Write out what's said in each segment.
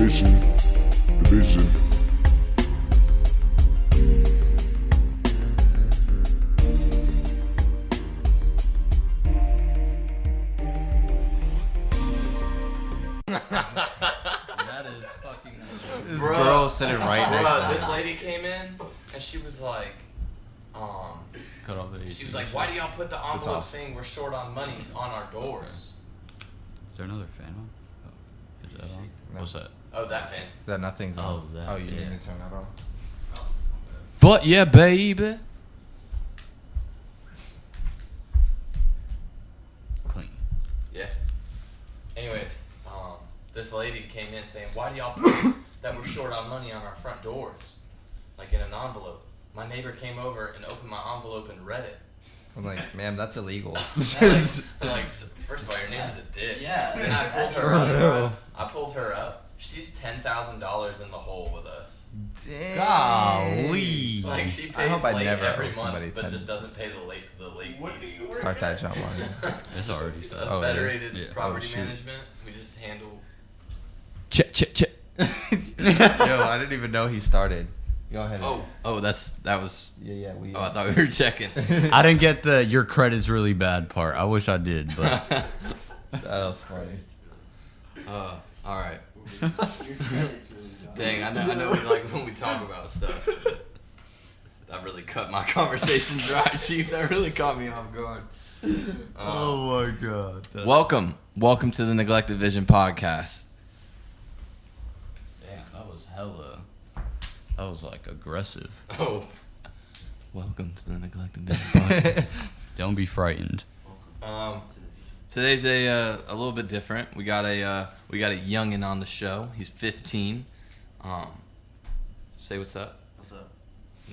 Division. That is fucking. This girl sitting right next to me. This lady came in and she was like, Cut off the AC. she was like, why do y'all put the envelope saying we're short on money on our doors? Is there another fan on? Oh, is that on? No. What's that? Oh, that fan. That nothing's on. Oh, that, Oh, you yeah. didn't turn that off? But yeah, baby. Clean. Yeah. Anyways, this lady came in saying, why do y'all post that we're short on money on our front doors? Like in an envelope. My neighbor came over and opened my envelope and read it. I'm like, ma'am, that's illegal. like, first of all, your name is a dick. Yeah. And I pulled her up. I pulled her up. She's $10,000 in the hole with us. Damn. Golly. Like she I pays hope I late never every owe somebody month, but 10. just doesn't pay the late fees. Start that jump on. It's already started. Oh, it is? Federated Yeah. Property Oh, shoot. Management. We just handle. Check. Yo, I didn't even know he started. Go ahead. That was. Yeah, we. Oh, I thought we were checking. I didn't get the your credit's really bad part. I wish I did, but That was funny. All right. Dang, I know we like when we talk about stuff. That really cut my conversation dry, Chief. That really caught me off guard. oh my god. Welcome to the Neglected Vision podcast. Damn, that was hella. That was like aggressive. Oh, welcome to the Neglected Vision podcast. Don't be frightened. Today's a little bit different. We got a youngin on the show. He's 15. Say what's up. What's up?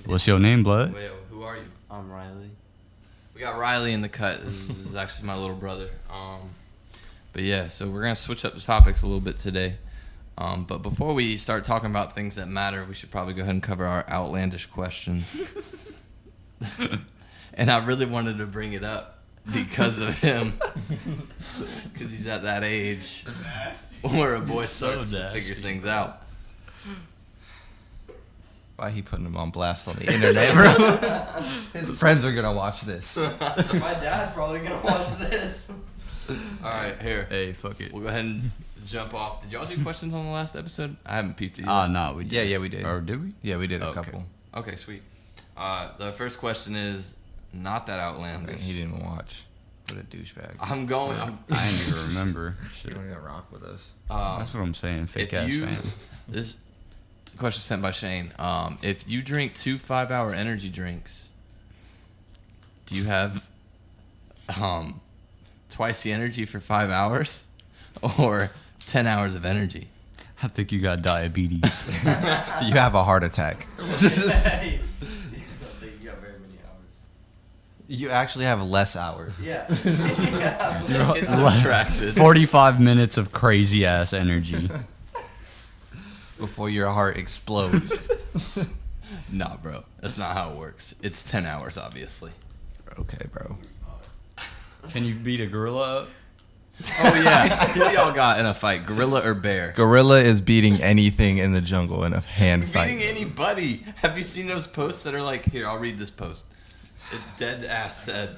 What's your name, blood? Wait, who are you? I'm Riley. We got Riley in the cut. This is actually my little brother. But yeah, so we're gonna switch up the topics a little bit today. But before we start talking about things that matter, we should probably go ahead and cover our outlandish questions. And I really wanted to bring it up because of him, because he's at that age where a boy starts to figure things out. Why he putting him on blast on the internet, bro? His friends are gonna watch this. My dad's probably gonna watch this. All right, here. Hey, fuck it. We'll go ahead and jump off. Did y'all do questions on the last episode? I haven't peeped it yet. No, we did. Yeah, we did. Or did we? Yeah, we did a Okay. couple. Okay, sweet. The first question is not that outlandish. He didn't even watch. What a douchebag. I'm going. I didn't even remember. You Shit. don't even rock with us. That's what I'm saying. Fake ass fan. This question sent by Shane. If you drink 2 5-hour energy drinks, do you have twice the energy for 5 hours, or 10 hours of energy? I think you got diabetes. You have a heart attack. I don't think you got very many hours. You actually have less hours. Yeah. It's subtracted. 45 minutes of crazy ass energy. Before your heart explodes. Nah, bro. That's not how it works. It's 10 hours, obviously. Okay, bro. Can you beat a gorilla up? Oh, yeah. Who y'all got in a fight, gorilla or bear? Gorilla is beating anything in the jungle in a hand fight. Beating anybody. Have you seen those posts that are like, here, I'll read this post. It dead ass said,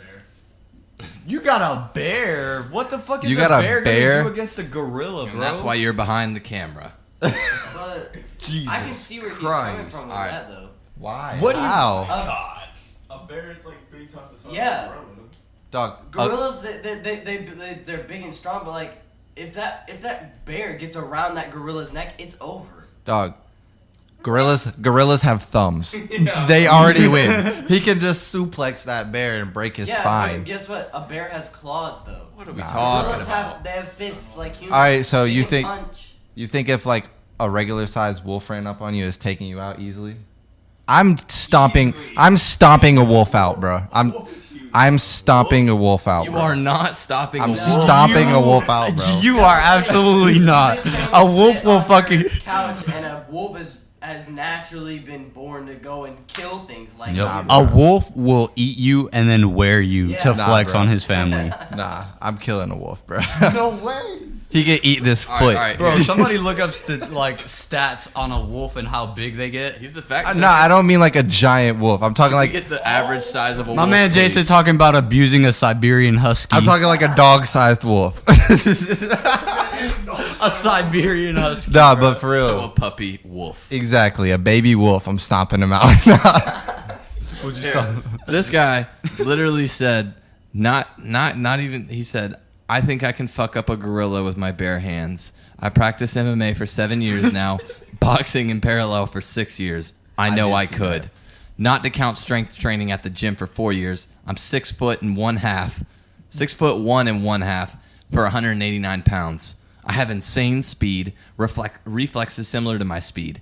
You got a bear? What the fuck is You got a bear? gonna do against a gorilla, bro? and that's why you're behind the camera. But Jesus I can see where he's Christ. coming from with Alright. that, though. Why? What do you- Wow. God. A bear is like 3 times the size Yeah. of a gorilla. Dog. Gorillas, they're big and strong, but like, if that bear gets around that gorilla's neck, it's over. Dog. Gorillas have thumbs. They already win. He can just suplex that bear and break his Yeah, spine. but guess what? A bear has claws, though. What are we Nah. talking Gorillas about? they have fists like humans. All right, so They you can think punch. if like a regular sized wolf ran up on you is taking you out easily? I'm stomping a wolf out, bro. I'm stomping a wolf out, You bro. are not stopping I'm a wolf. stomping a wolf out, bro. You are absolutely not. Bitch, A they wolf sit will on fucking. their couch, and a wolf has naturally been born to go and kill things like Yep. that. A wolf will eat you and then wear you Yeah. to Nah, flex bro. on his family. Nah, I'm killing a wolf, bro. No way. He could eat this All foot. right. Bro, somebody look up like stats on a wolf and how big they get. He's the fact. No, I don't mean like a giant wolf. I'm talking Like like get the average size of a My wolf, man Jason please. talking about abusing a Siberian husky. I'm talking like a dog-sized wolf. a Siberian husky. Nah, but for So a real, puppy wolf. exactly a baby wolf. I'm stomping him out. Would you stop? This guy literally said, not even. He said, I think I can fuck up a gorilla with my bare hands. I practice MMA for 7 years now, boxing in parallel for 6 years. I know did I see could. that. Not to count strength training at the gym for 4 years. I'm 6 foot and 1/2. 6'1" and 1/2 for 189 pounds. I have insane speed, reflexes similar to my speed.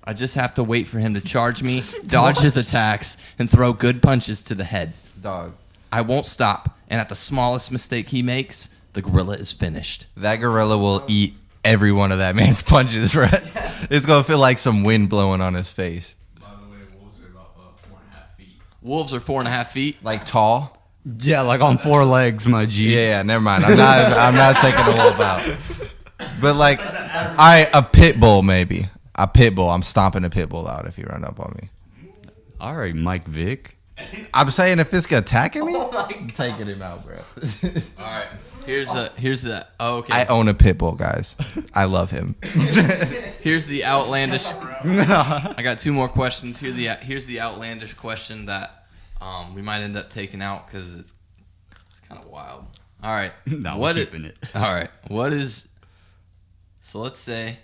I just have to wait for him to charge me, dodge his attacks, and throw good punches to the head. Dog. I won't stop, and at the smallest mistake he makes, the gorilla is finished. That gorilla will eat every one of that man's punches, right? It's gonna feel like some wind blowing on his face. By the way, wolves are about 4.5 feet. Wolves are 4.5 feet. Like tall. Yeah, like on 4 legs, my G. Yeah, never mind. I'm not taking the wolf out. But like, a pit bull maybe. A pit bull. I'm stomping a pit bull out if you run up on me. All right, Mike Vick. I'm saying if it's attacking me, Oh my I'm taking him out, bro. All right. Here's the. Oh, okay. I own a pit bull, guys. I love him. Here's the outlandish. I got 2 more questions. Here's the outlandish question that we might end up taking out because it's kind of wild. All right. No, What we're i- keeping it. All right. What is? So let's say.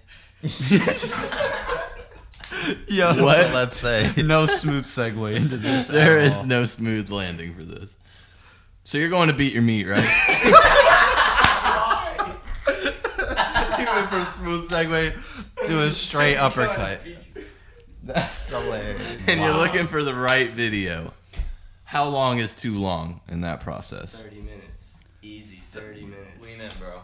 Yo, What? Let's say. No smooth segue into this. There at is all. no smooth landing for this. So you're going to beat your meat, right? He went from smooth segue to a straight uppercut. That's hilarious. And you're looking for the right video. How long is too long in that process? 30 minutes. Easy 30 minutes. Lean in, bro.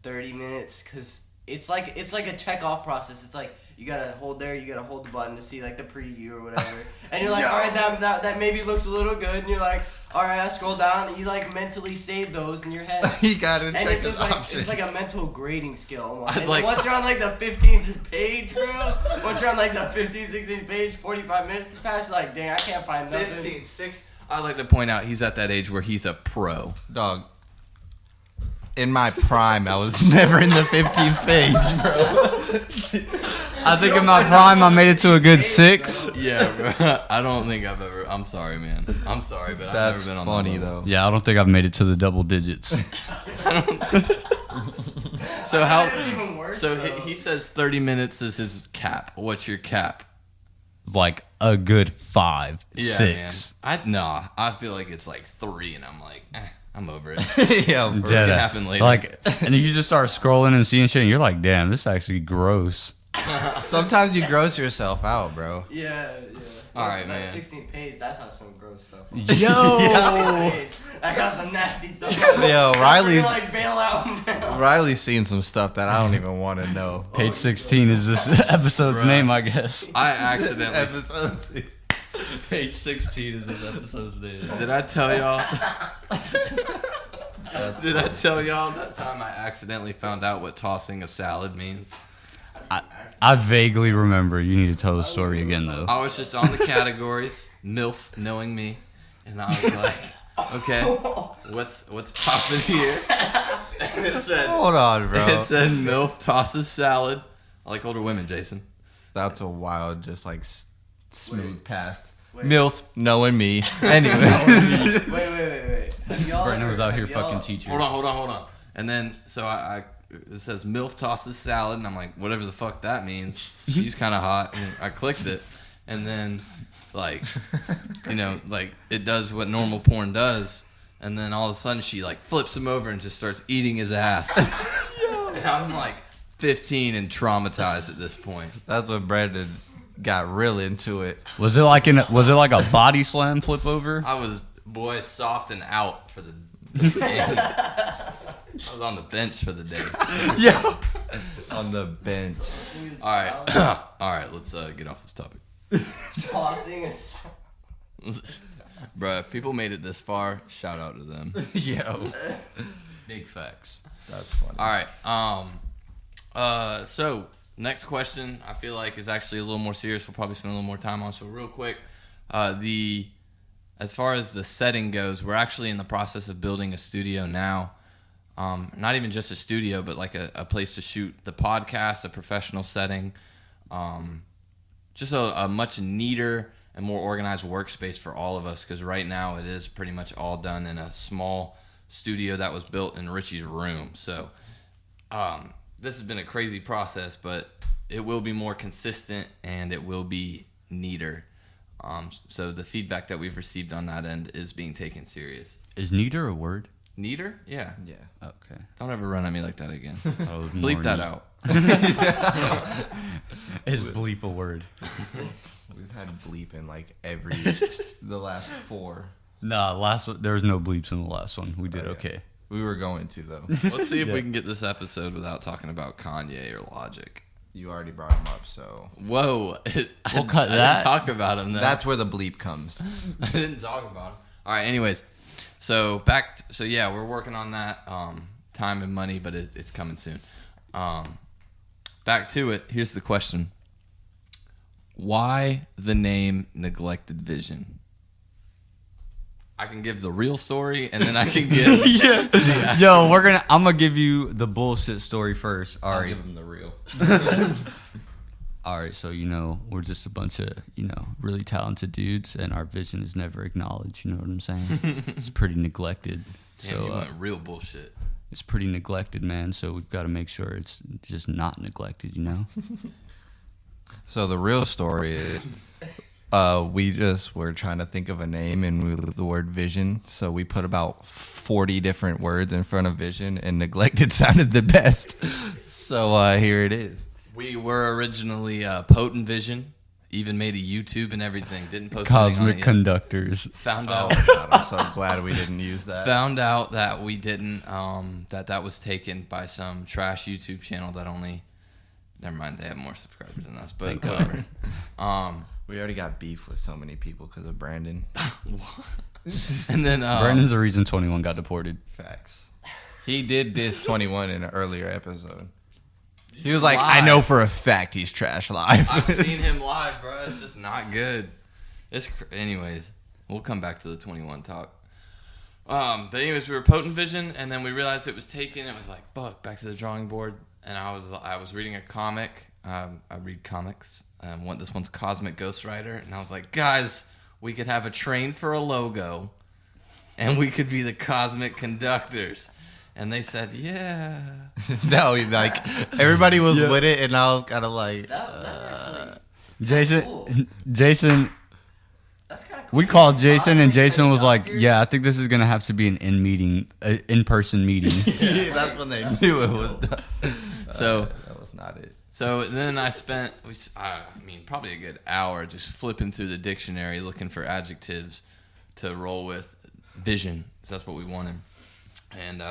30 minutes because it's like a check off process. It's like you gotta hold there, you gotta hold the button to see like the preview or whatever, and you're like, all right, that maybe looks a little good, and you're like, all right, I scroll down, and you like mentally save those in your head. He got to And check it's the just like options. it's like a mental grading skill almost. I'd And like- once you're on like the 15th page, bro. Once you're on like the 15th, 16th page, 45 minutes past, you're like, dang, I can't find nothing. 6. I'd like to point out he's at that age where he's a pro. Dog. In my prime, I was never in the 15th page, bro. I think in my prime, I made it to a good 6. Yeah, bro. I don't think I've ever. I'm sorry, man. I'm sorry, but That's I've never been on funny, that level. though. Yeah, I don't think I've made it to the double digits. So how? That's even worse, So though. he says 30 minutes is his cap. What's your cap? Like a good 5, Yeah, 6. man. I feel like it's like 3, and I'm like, I'm over it. Yeah, It's Dead gonna ass. happen later. Like, and you just start scrolling and seeing shit, and you're like, damn, this is actually gross. sometimes you gross yourself out, bro. Yeah. All right, that man. 16th page, that's how some gross stuff. Yo! I got some nasty stuff. Yo, Riley's You're like bail out. Riley's seen some stuff that I don't even want to know. Page 16 is this episode's Bruh. name, I guess. I accidentally. Episode 6. Page 16 is this episode's name. Did I tell y'all? Did I tell y'all that time I accidentally found out what tossing a salad means? I vaguely remember. You need to tell the story again, though. I was just on the categories, MILF knowing me, and I was like, okay, what's popping here? And it said Hold on, bro. it said MILF tosses salad. I like older women, Jason. That's a wild, just like smooth past. Wait. MILF knowing me. Anyway. Wait. Have y'all Brandon was out here have y'all- fucking teachers. Hold on. And then so I it says MILF tosses salad, and I'm like, whatever the fuck that means. She's kind of hot, and I clicked it, and then like, like it does what normal porn does, and then all of a sudden she like flips him over and just starts eating his ass. And I'm like 15 and traumatized at this point. That's when Brandon got real into it. Was it like a body slam flip over? I was soft and out for the game. I was on the bench for the day. Yeah. On the bench. All right, all right. Let's get off this topic, Tossing a bruh. If people made it this far, shout out to them. Yo. Big facts. That's funny. All right. So next question, I feel like is actually a little more serious. We'll probably spend a little more time on. So real quick, as far as the setting goes, we're actually in the process of building a studio now. Not even just a studio, but like a place to shoot the podcast, a professional setting. Just a much neater and more organized workspace for all of us, because right now it is pretty much all done in a small studio that was built in Richie's room. So this has been a crazy process, but it will be more consistent and it will be neater. So the feedback that we've received on that end is being taken serious. Is neater a word? Neater? Yeah. Yeah. Okay. Don't ever run at me like that again. Oh, Bleep that out. Is bleep a word? We've had bleep in like the last 4. Nah, there was no bleeps in the last one. We did Oh, yeah. okay. We were going to though. Let's see if Yeah. we can get this episode without talking about Kanye or Logic. You already brought him up, so Whoa. We'll cut I that. didn't talk about him then. that's where the bleep comes. I didn't talk about him. All right, anyways. So yeah, we're working on that. Time and money, but it's coming soon. Back to it. Here's the question. Why the name Neglected Vision? I can give the real story, and then I can give... Yeah. Yo, I'm gonna give you the bullshit story first. All I'll right. give him the real. All right, so we're just a bunch of really talented dudes, and our vision is never acknowledged. You know what I'm saying? It's pretty neglected. Damn, So you went real bullshit. it's pretty neglected, man. So we've got to make sure it's just not neglected. So the real story is, we just were trying to think of a name, and we the word vision. So we put about 40 different words in front of vision, and neglected sounded the best. So here it is. We were originally Potent Vision. Even made a YouTube and everything. Didn't post anything on it Cosmic yet. conductors. Found Oh out. God, I'm so glad we didn't use that. Found out that we didn't. That was taken by some trash YouTube channel that only. Never mind. They have more subscribers than us, but whatever. We already got beef with so many people because of Brandon. And then Brandon's the reason 21 got deported. Facts. He did diss 21 in an earlier episode. He was like, Live. I know for a fact he's trash live. I've seen him live, bro. It's just not good. Anyways, we'll come back to the 21 talk. But anyways, we were Potent Vision, and then we realized it was taken. It was like, fuck, back to the drawing board. And I was reading a comic. I read comics. This one's Cosmic Ghost Rider, and I was like, guys, we could have a train for a logo, and we could be the Cosmic Conductors. And they said, yeah. No, like everybody was with it, and I was kind of like, That Jason, cool. Jason, That's kind of cool. we called Jason, and Cosmic Jason was like, conductors. "Yeah, I think this is gonna have to be an in-person meeting." that's when they knew it was done. So That was not it. So then I spent, probably a good hour just flipping through the dictionary looking for adjectives to roll with vision. So that's what we wanted. And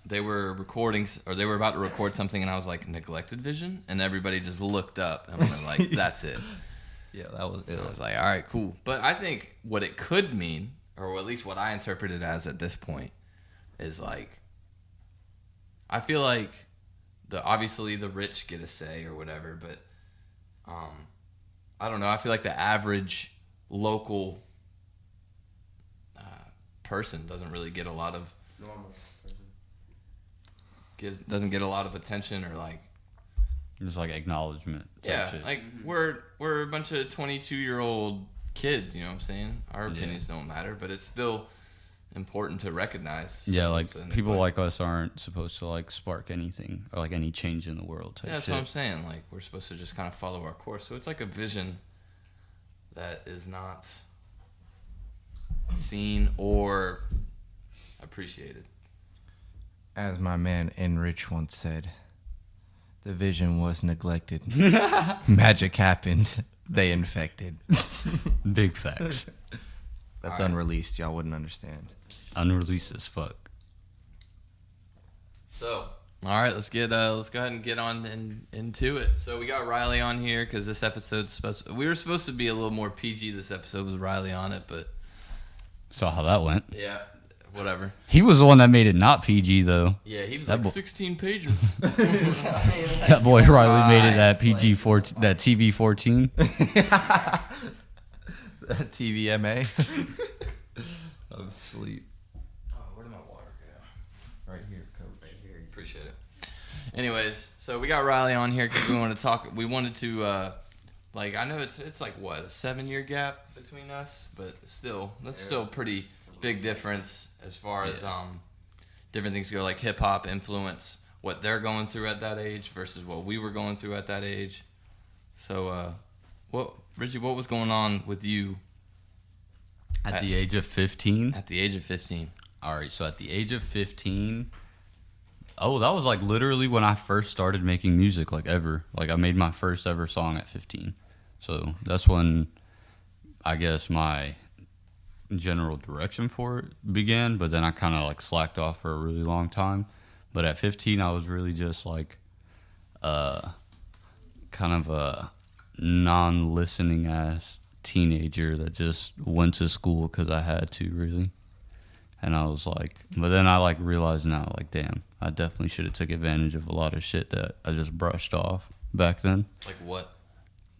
they were they were about to record something, and I was like, neglected vision? And everybody just looked up, and we were like, that's it. Yeah, that was ill. I was like, all right, cool. But I think what it could mean, or at least what I interpret it as at this point, is like, I feel like obviously the rich get a say or whatever, but I don't know. I feel like the average local person doesn't really get a lot of Normal. doesn't get a lot of attention or like Just like acknowledgement. type shit. like we're a bunch of 22-year-old kids, you know what I'm saying? Our opinions don't matter, but it's still important to recognize. Yeah, like So, people like us aren't supposed to like spark anything or like any change in the world type yeah, that's shit. what I'm saying. Like we're supposed to just kind of follow our course. So it's like a vision that is not seen or appreciated. As my man Enrich once said, the vision was neglected. Magic happened. They infected. Big facts. That's All right. unreleased. Y'all wouldn't understand. Unreleased as fuck. So, all right, let's go ahead and get on into it. So we got Riley on here because this episode's we were supposed to be a little more PG this episode with Riley on it, but Saw how that went. yeah, whatever. He was the one that made it not PG though. Yeah, he was That like boy- 16 pages. That boy Riley made it that PG 14, that TV 14. TVMA. I'm asleep. Oh, where did my water go? Right here, coach. Right here. Appreciate it. Anyways, so we got Riley on here because we wanted to talk. We wanted to, like, I know it's like what, a 7-year gap between us, but still, that's still a pretty big difference as far as different things go, like hip hop influence what they're going through at that age versus what we were going through at that age. So, Richie, what was going on with you At the age of 15? at the age of 15? All right, so at the age of 15, that was like literally when I first started making music, like ever. Like I made my first ever song at 15. So that's when I guess my general direction for it began, but then I kind of like slacked off for a really long time. But at 15, I was really just like kind of a non-listening ass teenager that just went to school because I had to, really. And I was like, but then I like realized now, like, damn, I definitely should have took advantage of a lot of shit that I just brushed off back then. Like what?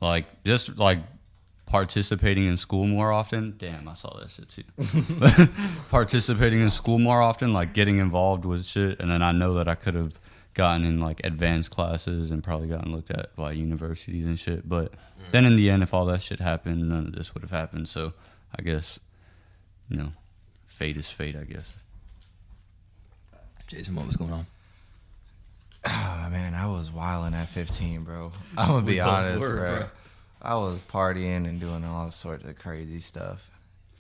Like just like participating in school more often. Damn, I saw that shit too. Participating in school more often, like getting involved with shit, and then I know that I could have gotten in like advanced classes and probably gotten looked at by universities and shit. But then in the end, if all that shit happened, none of this would have happened. So I guess, fate is fate, I guess. Jason, what was going on? Oh, man, I was wilding at 15, bro. I'm going to be honest, bro. I was partying and doing all sorts of crazy stuff.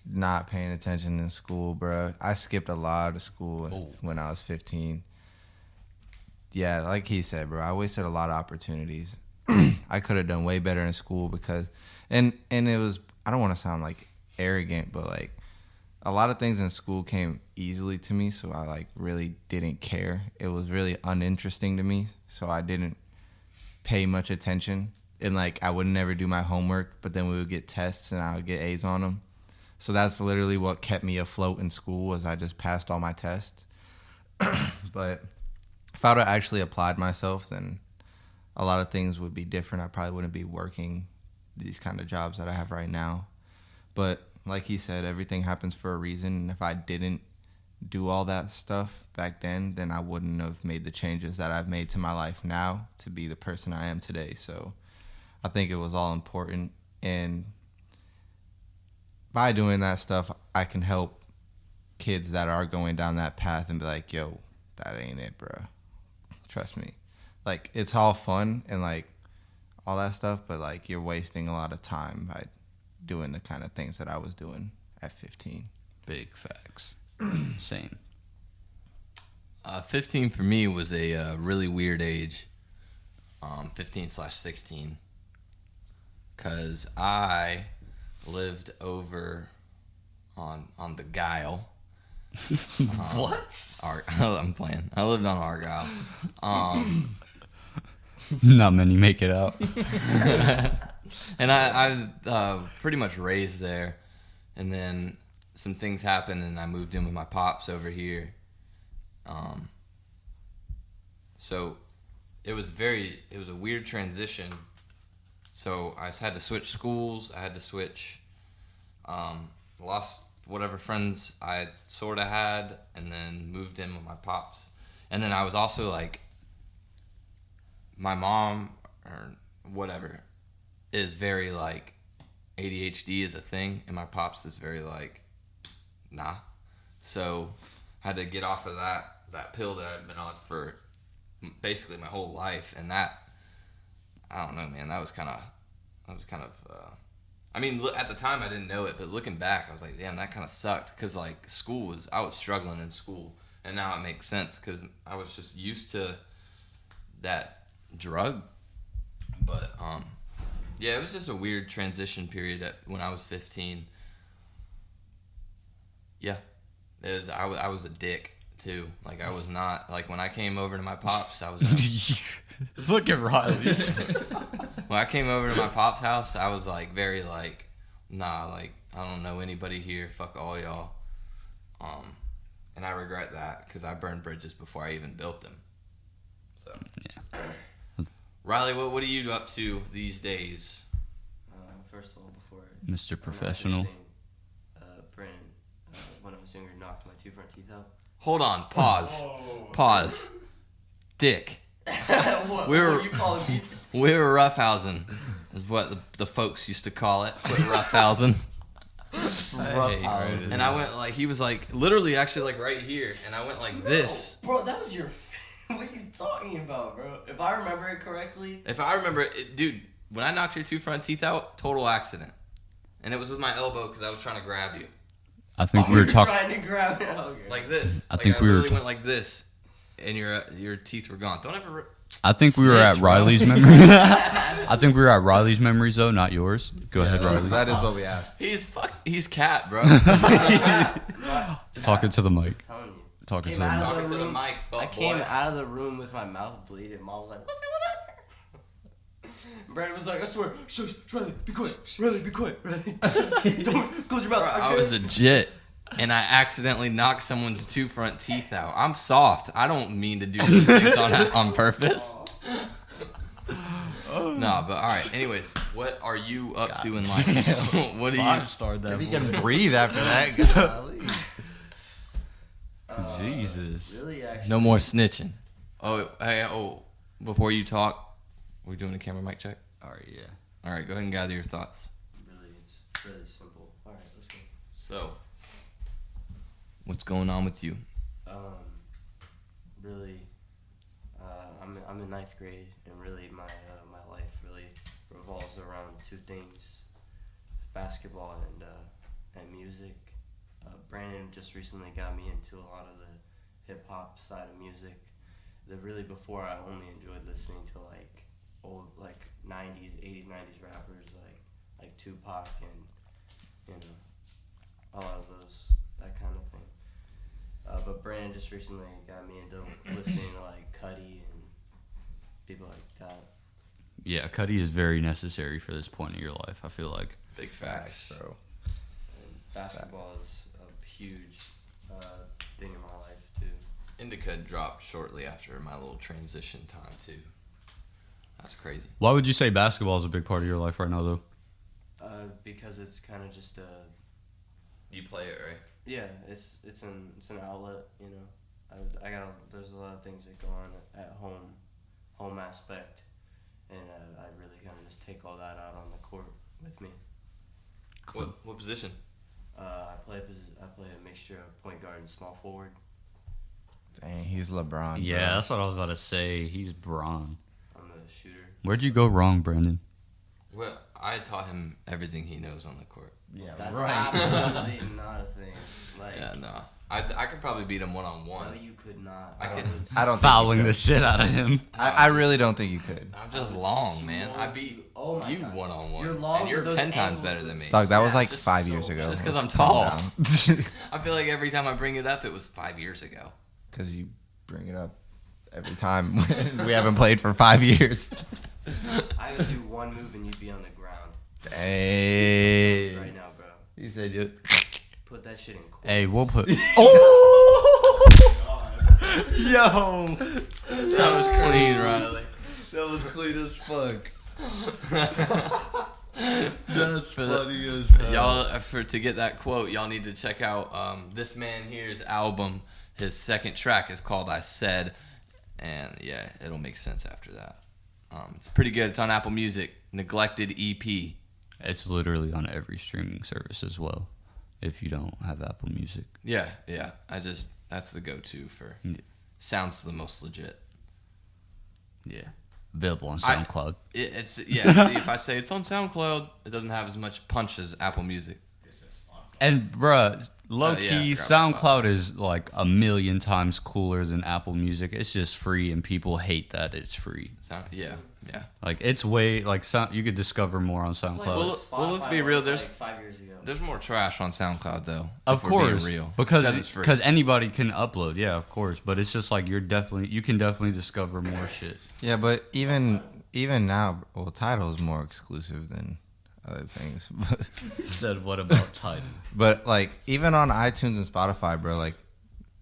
Not paying attention in school, bro. I skipped a lot of school when I was 15. Yeah, like he said, bro, I wasted a lot of opportunities. I could have done way better in school because, and it was, I don't want to sound like arrogant, but like a lot of things in school came easily to me, so I like really didn't care. It was really uninteresting to me, so I didn't pay much attention. And like I would never do my homework, but then we would get tests and I would get A's on them. So that's literally what kept me afloat in school, was I just passed all my tests. But if I would have actually applied myself, then a lot of things would be different. I probably wouldn't be working these kind of jobs that I have right now. But like he said, everything happens for a reason. And if I didn't do all that stuff back then I wouldn't have made the changes that I've made to my life now to be the person I am today. So I think it was all important. And by doing that stuff, I can help kids that are going down that path and be like, yo, that ain't it, bro. Trust me. Like, it's all fun and, like, all that stuff, but, like, you're wasting a lot of time by doing the kind of things that I was doing at 15. Big facts. Same. 15 for me was a really weird age, 15/16, because I lived over on the Guile. What? I'm playing. I lived on Argyle. Not many make it out. And I pretty much raised there, and then some things happened, and I moved in with my pops over here. So it was a weird transition. So I had to switch schools. I had to switch, lost whatever friends I sort of had, and then moved in with my pops. And then I was also like, my mom or whatever is very like, ADHD is a thing, and my pops is very like, nah. So I had to get off of that pill that I've been on for basically my whole life, and that, I don't know, man, that was kind of I mean, at the time I didn't know it, but looking back, I was like, damn, that kind of sucked, because like I was struggling in school, and now it makes sense because I was just used to that drug. But yeah, it was just a weird transition period when I was 15. Yeah, I was a dick too. Like, I was not, like, when I came over to my pops, I was Look at Riley. when I came over to my pop's house, I was like very like, nah, like, I don't know anybody here, fuck all y'all. and I regret that because I burned bridges before I even built them. So, Yeah. Riley, what are you up to these days? First of all, before Mr. Professional. Brandon, when I was younger, knocked my 2 front teeth out. Hold on, pause. Dick. What We were- are you calling me? We were roughhousing, is what the folks used to call it. Quit roughhousing. And I went like, he was like, literally actually like right here. And I went like this. Bro, that was your... What are you talking about, bro? If I remember it correctly... If I remember it, dude, when I knocked your 2 front teeth out, total accident. And it was with my elbow because I was trying to grab you. I think we were talking. trying to grab it. Okay. Like this. I think I we were literally went like this. And your teeth were gone. Don't ever... I think we were at Snitch, bro. Riley's memory. I think we were at Riley's memories though, not yours. Go ahead, Riley. That is what we asked. He's cat, bro. Talking to the mic. I'm telling you. Talking to Came the out mic. of Talking to the room. mic, I but came boy. out of the room with my mouth bleeding. Mom was like, "What's going on?" Brandon was like, "I swear, shush, Riley, be quiet, Riley, be quiet, Riley, shush, don't close your mouth." Bro, I was a jit, and I accidentally knocked someone's 2 front teeth out. I'm soft. I don't mean to do these things on purpose. No, but all right. Anyways, what are you up to in life? What do you? starred that. If you can breathe after that, golly. Jesus. Really, actually. No more snitching. Oh, hey, before you talk, we're doing a camera mic check. All right, yeah. All right, go ahead and gather your thoughts. Really, it's really simple. All right, let's go. So, what's going on with you? Really, I'm in 9th grade, and really my life really revolves around 2 things: basketball and music. Brandon just recently got me into a lot of the hip hop side of music. That really before I only enjoyed listening to like old 90s, 80s, 90s rappers like Tupac and a lot of those, that kind of thing. But Brandon just recently got me into listening to like Cudi and people like that. Yeah, Cudi is very necessary for this point in your life. I feel like. Big facts. Bro. And basketball is a huge thing in my life too. Indica dropped shortly after my little transition time too. That's crazy. Why would you say basketball is a big part of your life right now, though? Because it's kind of just a You play it, right? yeah, it's an outlet, you know. There's a lot of things that go on at home aspect, and I really kind of just take all that out on the court with me. What position? I play a mixture of point guard and small forward. Dang, he's LeBron. Yeah, bro. that's what I was about to say. He's Braun. I'm a shooter. Where'd you go wrong, Brandon? Well, I taught him everything he knows on the court. Yeah, That's right. absolutely not a thing. Like, Yeah, no. I could probably beat him one-on-one. no, you could not. I could- I don't think Fouling you the could. shit out of him. I really don't think you could. I'm just would long, man. I smoke beat you. Oh my you God. one-on-one. You're long, and you're but those 10 times angles better would than me. Dog, that was Yeah, like just 5 so- years ago. just 'cause Let's I'm calm tall. down. I feel like every time I bring it up, it was 5 years ago. Because you bring it up every time. We haven't played for 5 years. I would do one move and you'd be on the ground Hey. right now, bro. You said you. Put that shit in quotes. Hey, we'll put. Oh! Yo! That was clean, Riley. That was clean as fuck. That's For the- funny as hell. Y'all, to get that quote, y'all need to check out this man here's album. His second track is called "I Said," and yeah, it'll make sense after that. It's pretty good. It's on Apple Music. Neglected E EP. It's literally on every streaming service as well. If you don't have Apple Music, Yeah. That's the go-to for. Yeah. Sounds the most legit. yeah, available on I- SoundCloud. It's See, if I say it's on SoundCloud, it doesn't have as much punch as Apple Music. And bruh, low yeah, I key, forgot about SoundCloud is like a million times cooler than Apple Music. It's just free, and people hate that it's free. Yeah. Like it's way like you could discover more on It's like SoundCloud. what Well, let's Spotify be real, was, there's- like 5 years ago. There's more trash on SoundCloud though. Of if we're being course, real. because it's free. anybody can upload. Yeah, of course, but it's just like you can definitely discover more shit. Yeah, but even now, well, Tidal is more exclusive than other things. Said what about Tidal? But like even on iTunes and Spotify, bro, like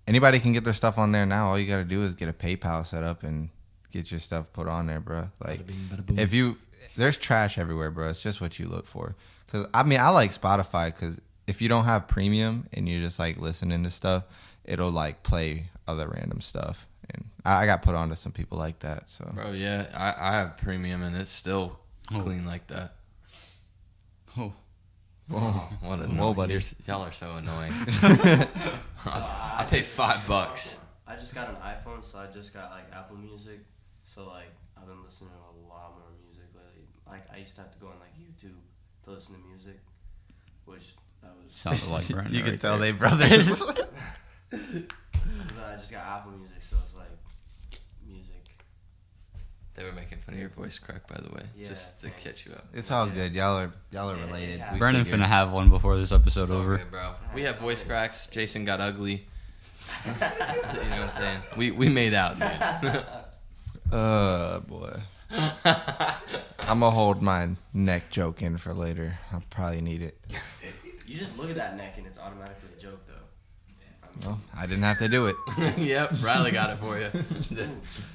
anybody can get their stuff on there now. All you got to do is get a PayPal set up and get your stuff put on there, bro. Like, if you, there's trash everywhere, bro. It's just what you look for. Cause I mean, I like Spotify because if you don't have premium and you're just like listening to stuff, it'll like play other random stuff. And I got put on to some people like that. So, Bro, yeah, I have premium and it's still clean like that. Oh. whoa, What a whoa, buddy. Y'all are so annoying. I pay $5. I just got an iPhone, so I just got like Apple Music. So like I've been listening to a lot more music lately. Like I used to have to go on like YouTube to listen to music, which that was. Sounded like Brandon. You can right tell there. they brothers. So then I just got Apple Music, so it's like music. They were making fun of your voice crack, by the way, Yeah, just to thanks. catch you up. It's all good. Y'all are related. Yeah. We Brandon figured. finna have one before this episode It's all over. good, bro. We have voice cracks. Jason got ugly. You know what I'm saying? We made out, dude. Boy. I'm gonna hold my neck joke in for later. I'll probably need it. You just look at that neck and it's automatically a joke, though. Well, I didn't have to do it. Yep, Riley got it for you.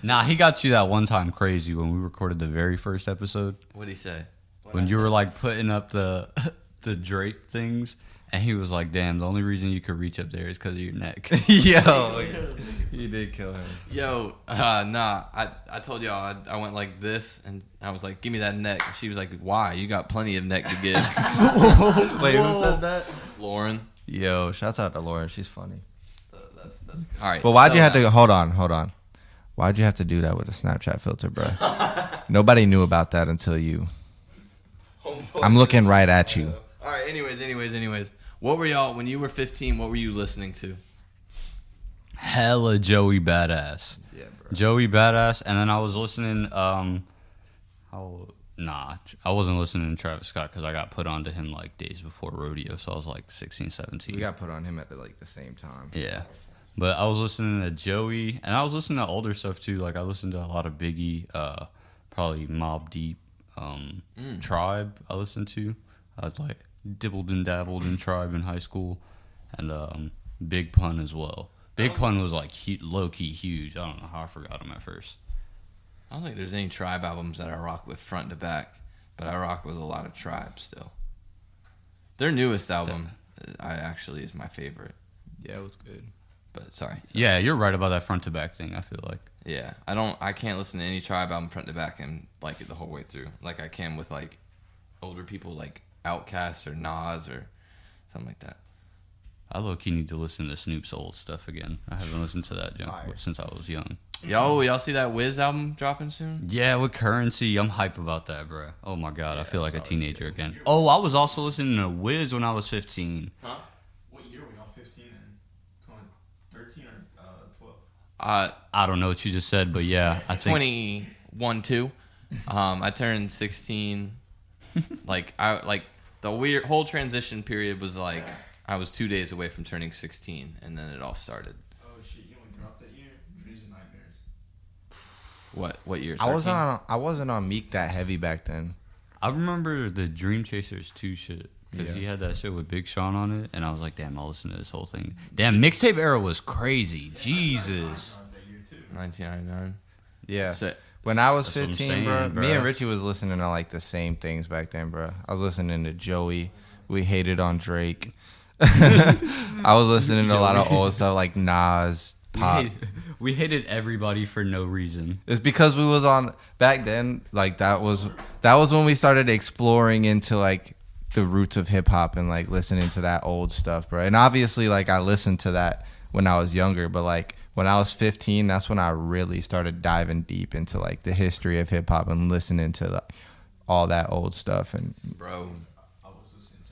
Nah, he got you that one time crazy when we recorded the very first episode. What'd he say? When you were like putting up the drape things, and he was like, "Damn, the only reason you could reach up there is because of your neck." Yo, you did kill him. Yo, nah. I told y'all I went like this, and I was like, "Give me that neck." And she was like, "Why? You got plenty of neck to give." Wait, who said that? Lauren. Yo, shouts out to Lauren. She's funny. That's all right. But why'd so, you have to hold on? Why'd you have to do that with a Snapchat filter, bro? Nobody knew about that until you. I'm looking right at you. All right. Anyways. What were y'all when you were 15? What were you listening to? Hella Joey Badass. Yeah, bro. Joey Badass, and then I was listening. I wasn't listening to Travis Scott because I got put onto him like days before rodeo, so I was like 16, 17. We got put on him at like the same time. Yeah, but I was listening to Joey, and I was listening to older stuff too. Like I listened to a lot of Biggie, probably Mobb Deep, Tribe. I listened to. I was like dibbled and dabbled in Tribe in high school, and Big Pun as well. Big Pun was like low key huge. I don't know how I forgot him at first. I don't think there's any Tribe albums that I rock with front to back, but I rock with a lot of Tribe still. Their newest album, actually is my favorite. Yeah, it was good. But sorry. Yeah, you're right about that front to back thing. I feel like. Yeah, I can't listen to any Tribe album front to back and like it the whole way through, like I can with like older people like Outkast or Nas or something like that. I low-key need to listen to Snoop's old stuff again. I haven't listened to that junk since I was young. Y'all see that Wiz album dropping soon? Yeah, with Currency, I'm hype about that, bro. Oh my god, I feel like a teenager again. Oh, I was also listening to Wiz when I was 15. Huh? What year were y'all 15 and 13 or 12? I don't know what you just said, but yeah, I think 21, 2. I turned 16. The whole transition period was like I was 2 days away from turning 16, and then it all started. Oh shit, you only dropped that year? Dreams and nightmares. What year? I 13? wasn't on Meek that heavy back then. I remember the Dream Chasers 2 shit. Because Yeah. he had that shit with Big Sean on it, and I was like, damn, I'll listen to this whole thing. Damn, mixtape era was crazy. Jesus. Dropped that year too. 1999. Yeah. So, When I was That's what I'm 15, saying, bro, bro. me and Richie was listening to like the same things back then, bro. I was listening to Joey. We hated on Drake. I was listening to a lot of old stuff like Nas, Pop. We hated everybody for no reason. It's because we was on back then. Like that was when we started exploring into like the roots of hip hop and like listening to that old stuff, bro. And obviously, like I listened to that when I was younger, but like when I was 15, that's when I really started diving deep into like the history of hip hop and listening to like, all that old stuff. And bro, I was listening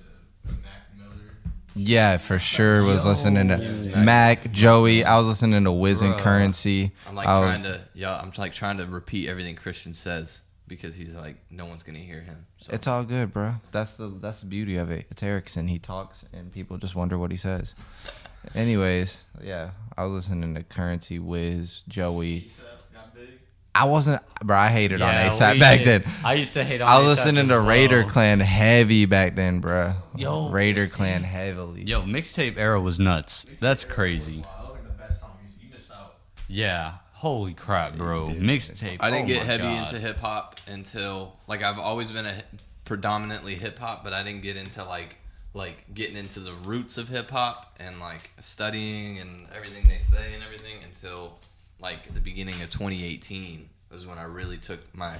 to Mac Miller. yeah, for sure was listening to Mac, Joey. I was listening to Wiz and Bruh. Currency. I'm like I I'm like trying to repeat everything Christian says because he's like no one's gonna hear him. So. It's all good, bro. That's the beauty of it. It's Erickson. He talks, and people just wonder what he says. Anyways, yeah, I was listening to Currency, Wiz, Joey. ASAP got big. I wasn't, bro. I hated on Yeah, ASAP we back did. then. I used to hate on I was A$AP listening as to Raider well. Clan heavy back then, bro. Yo. Raider Clan heavily. Yo, mixtape era was nuts. That's crazy. Wow, that was like the best Yeah. Holy crap, bro. Mixtape. I didn't Oh get my heavy God. into hip hop until like I've always been a predominantly hip hop, but I didn't get into like getting into the roots of hip hop and like studying and everything they say and everything until like the beginning of 2018 was when I really took my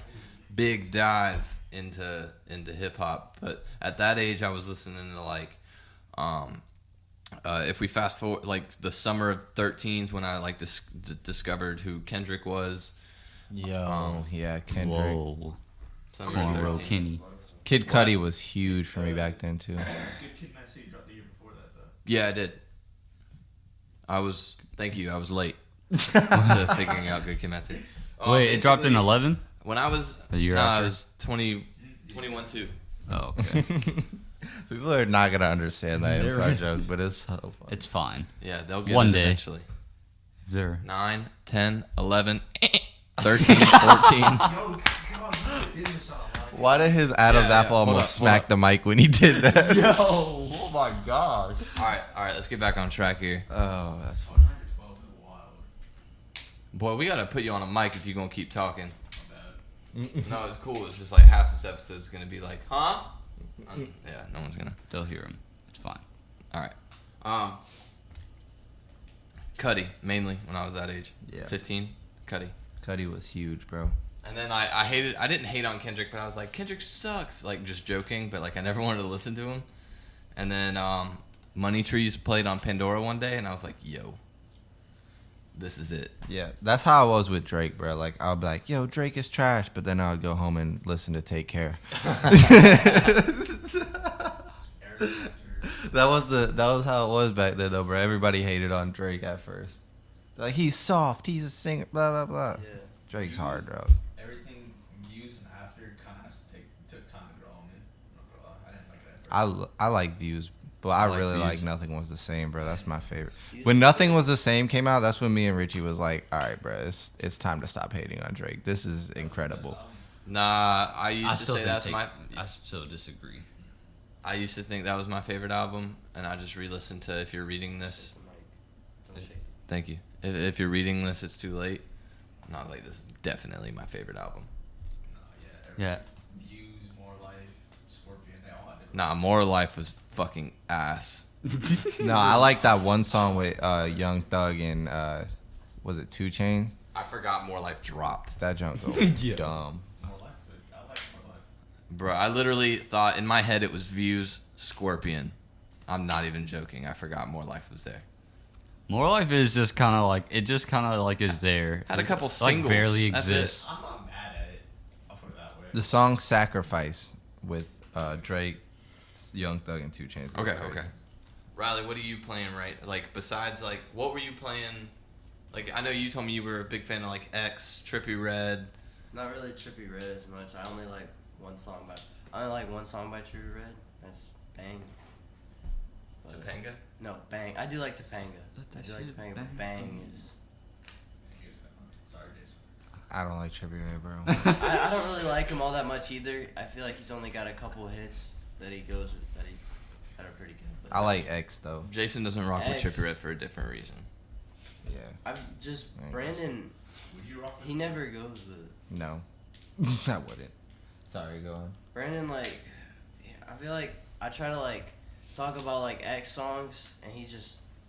big dive into hip hop. But at that age, I was listening to like if we fast forward like the summer of 13s when I like discovered who Kendrick was. Yeah, Kendrick. Whoa. Summer of Cornrow 13. Kenny. Kid Cudi was huge for me back then too. Good Kid, Mad City dropped the year before that though. Yeah, I did. Thank you. I was late. to figuring out Good Kid, Mad City. Wait, it dropped in basically, 11? When I was A year I after? was 21 too. Oh, okay. People are not gonna understand that They're inside right. joke, but it's so funny. It's fine. Yeah, they'll get One it day. eventually. Is there? 9, 10, 11, 13, 14. Yo, God, you did this all right. Why did his Adam's Yeah, apple hold almost up, hold smack the mic when he did that? Yo, oh my gosh. All right, let's get back on track here. Oh, that's funny. 9 to 12 is wild. Boy, we gotta put you on a mic if you're gonna keep talking. My bad. No, it's cool. It's just like half this episode is gonna be like, huh? Yeah, no one's gonna. They'll hear him. It's fine. All right. Cudi mainly when I was that age. Yeah. 15. Cudi. Cudi was huge, bro. And then I didn't hate on Kendrick, but I was like, Kendrick sucks. Like, just joking, but like, I never wanted to listen to him. And then Money Trees played on Pandora one day, and I was like, yo, this is it. Yeah, that's how I was with Drake, bro. Like, I'll be like, yo, Drake is trash, but then I would go home and listen to Take Care. That was how it was back then, though, bro. Everybody hated on Drake at first. Like, he's soft, he's a singer, blah, blah, blah. Yeah. Drake's hard, bro. Everything views and after kind of took time to grow on me. I'm not gonna lie. I didn't like it at first. I like Views, but I I like really like Views. Nothing Was the Same, bro. That's my favorite. Views When is Nothing good. Was the Same came out, that's when me and Richie was like, all right, bro, it's time to stop hating on Drake. This is incredible. Nah, I used I to still say think that's my. I still disagree. I used to think that was my favorite album, and I just re-listened to If You're Reading This. Don't shake. Thank you. If you're reading this, it's too late. Not late. This is definitely my favorite album. No, Yeah. Views, More Life, Scorpion, they all had different. Nah, More Life was fucking ass. No, I like that one song with Young Thug and was it 2 Chainz? I forgot More Life dropped. That junk go Yeah. dumb. More Life, I like More Life. Bro, I literally thought in my head it was Views, Scorpion. I'm not even joking. I forgot More Life was there. More Life is just kind of like, it just kind of like is there. Had a couple It's, like, singles. barely That's exists. I'm not mad at it. I'll put it that way. The song Sacrifice with Drake, Young Thug, and 2 Chainz. Okay, okay. Riley, what are you playing right? Like, besides, like, what were you playing? Like, I know you told me you were a big fan of, like, X, Trippie Redd. Not really Trippie Redd as much. I only like one song by Trippie Redd. That's Bang. But- Topanga? No, Bang. I do like Topanga. I do like Topanga, but Bang is. Sorry, Jason. I don't like Trippie Redd, bro. I don't really like him all that much either. I feel like he's only got a couple hits that he goes with that are pretty good. But I like X though. Jason doesn't rock with X. Trippie Redd for a different reason. Yeah. I'm just I guess. Brandon. Would you rock with He never goes with No. I wouldn't. Sorry, go on. Brandon. Like, yeah, I feel like I try to like talk about like X songs, and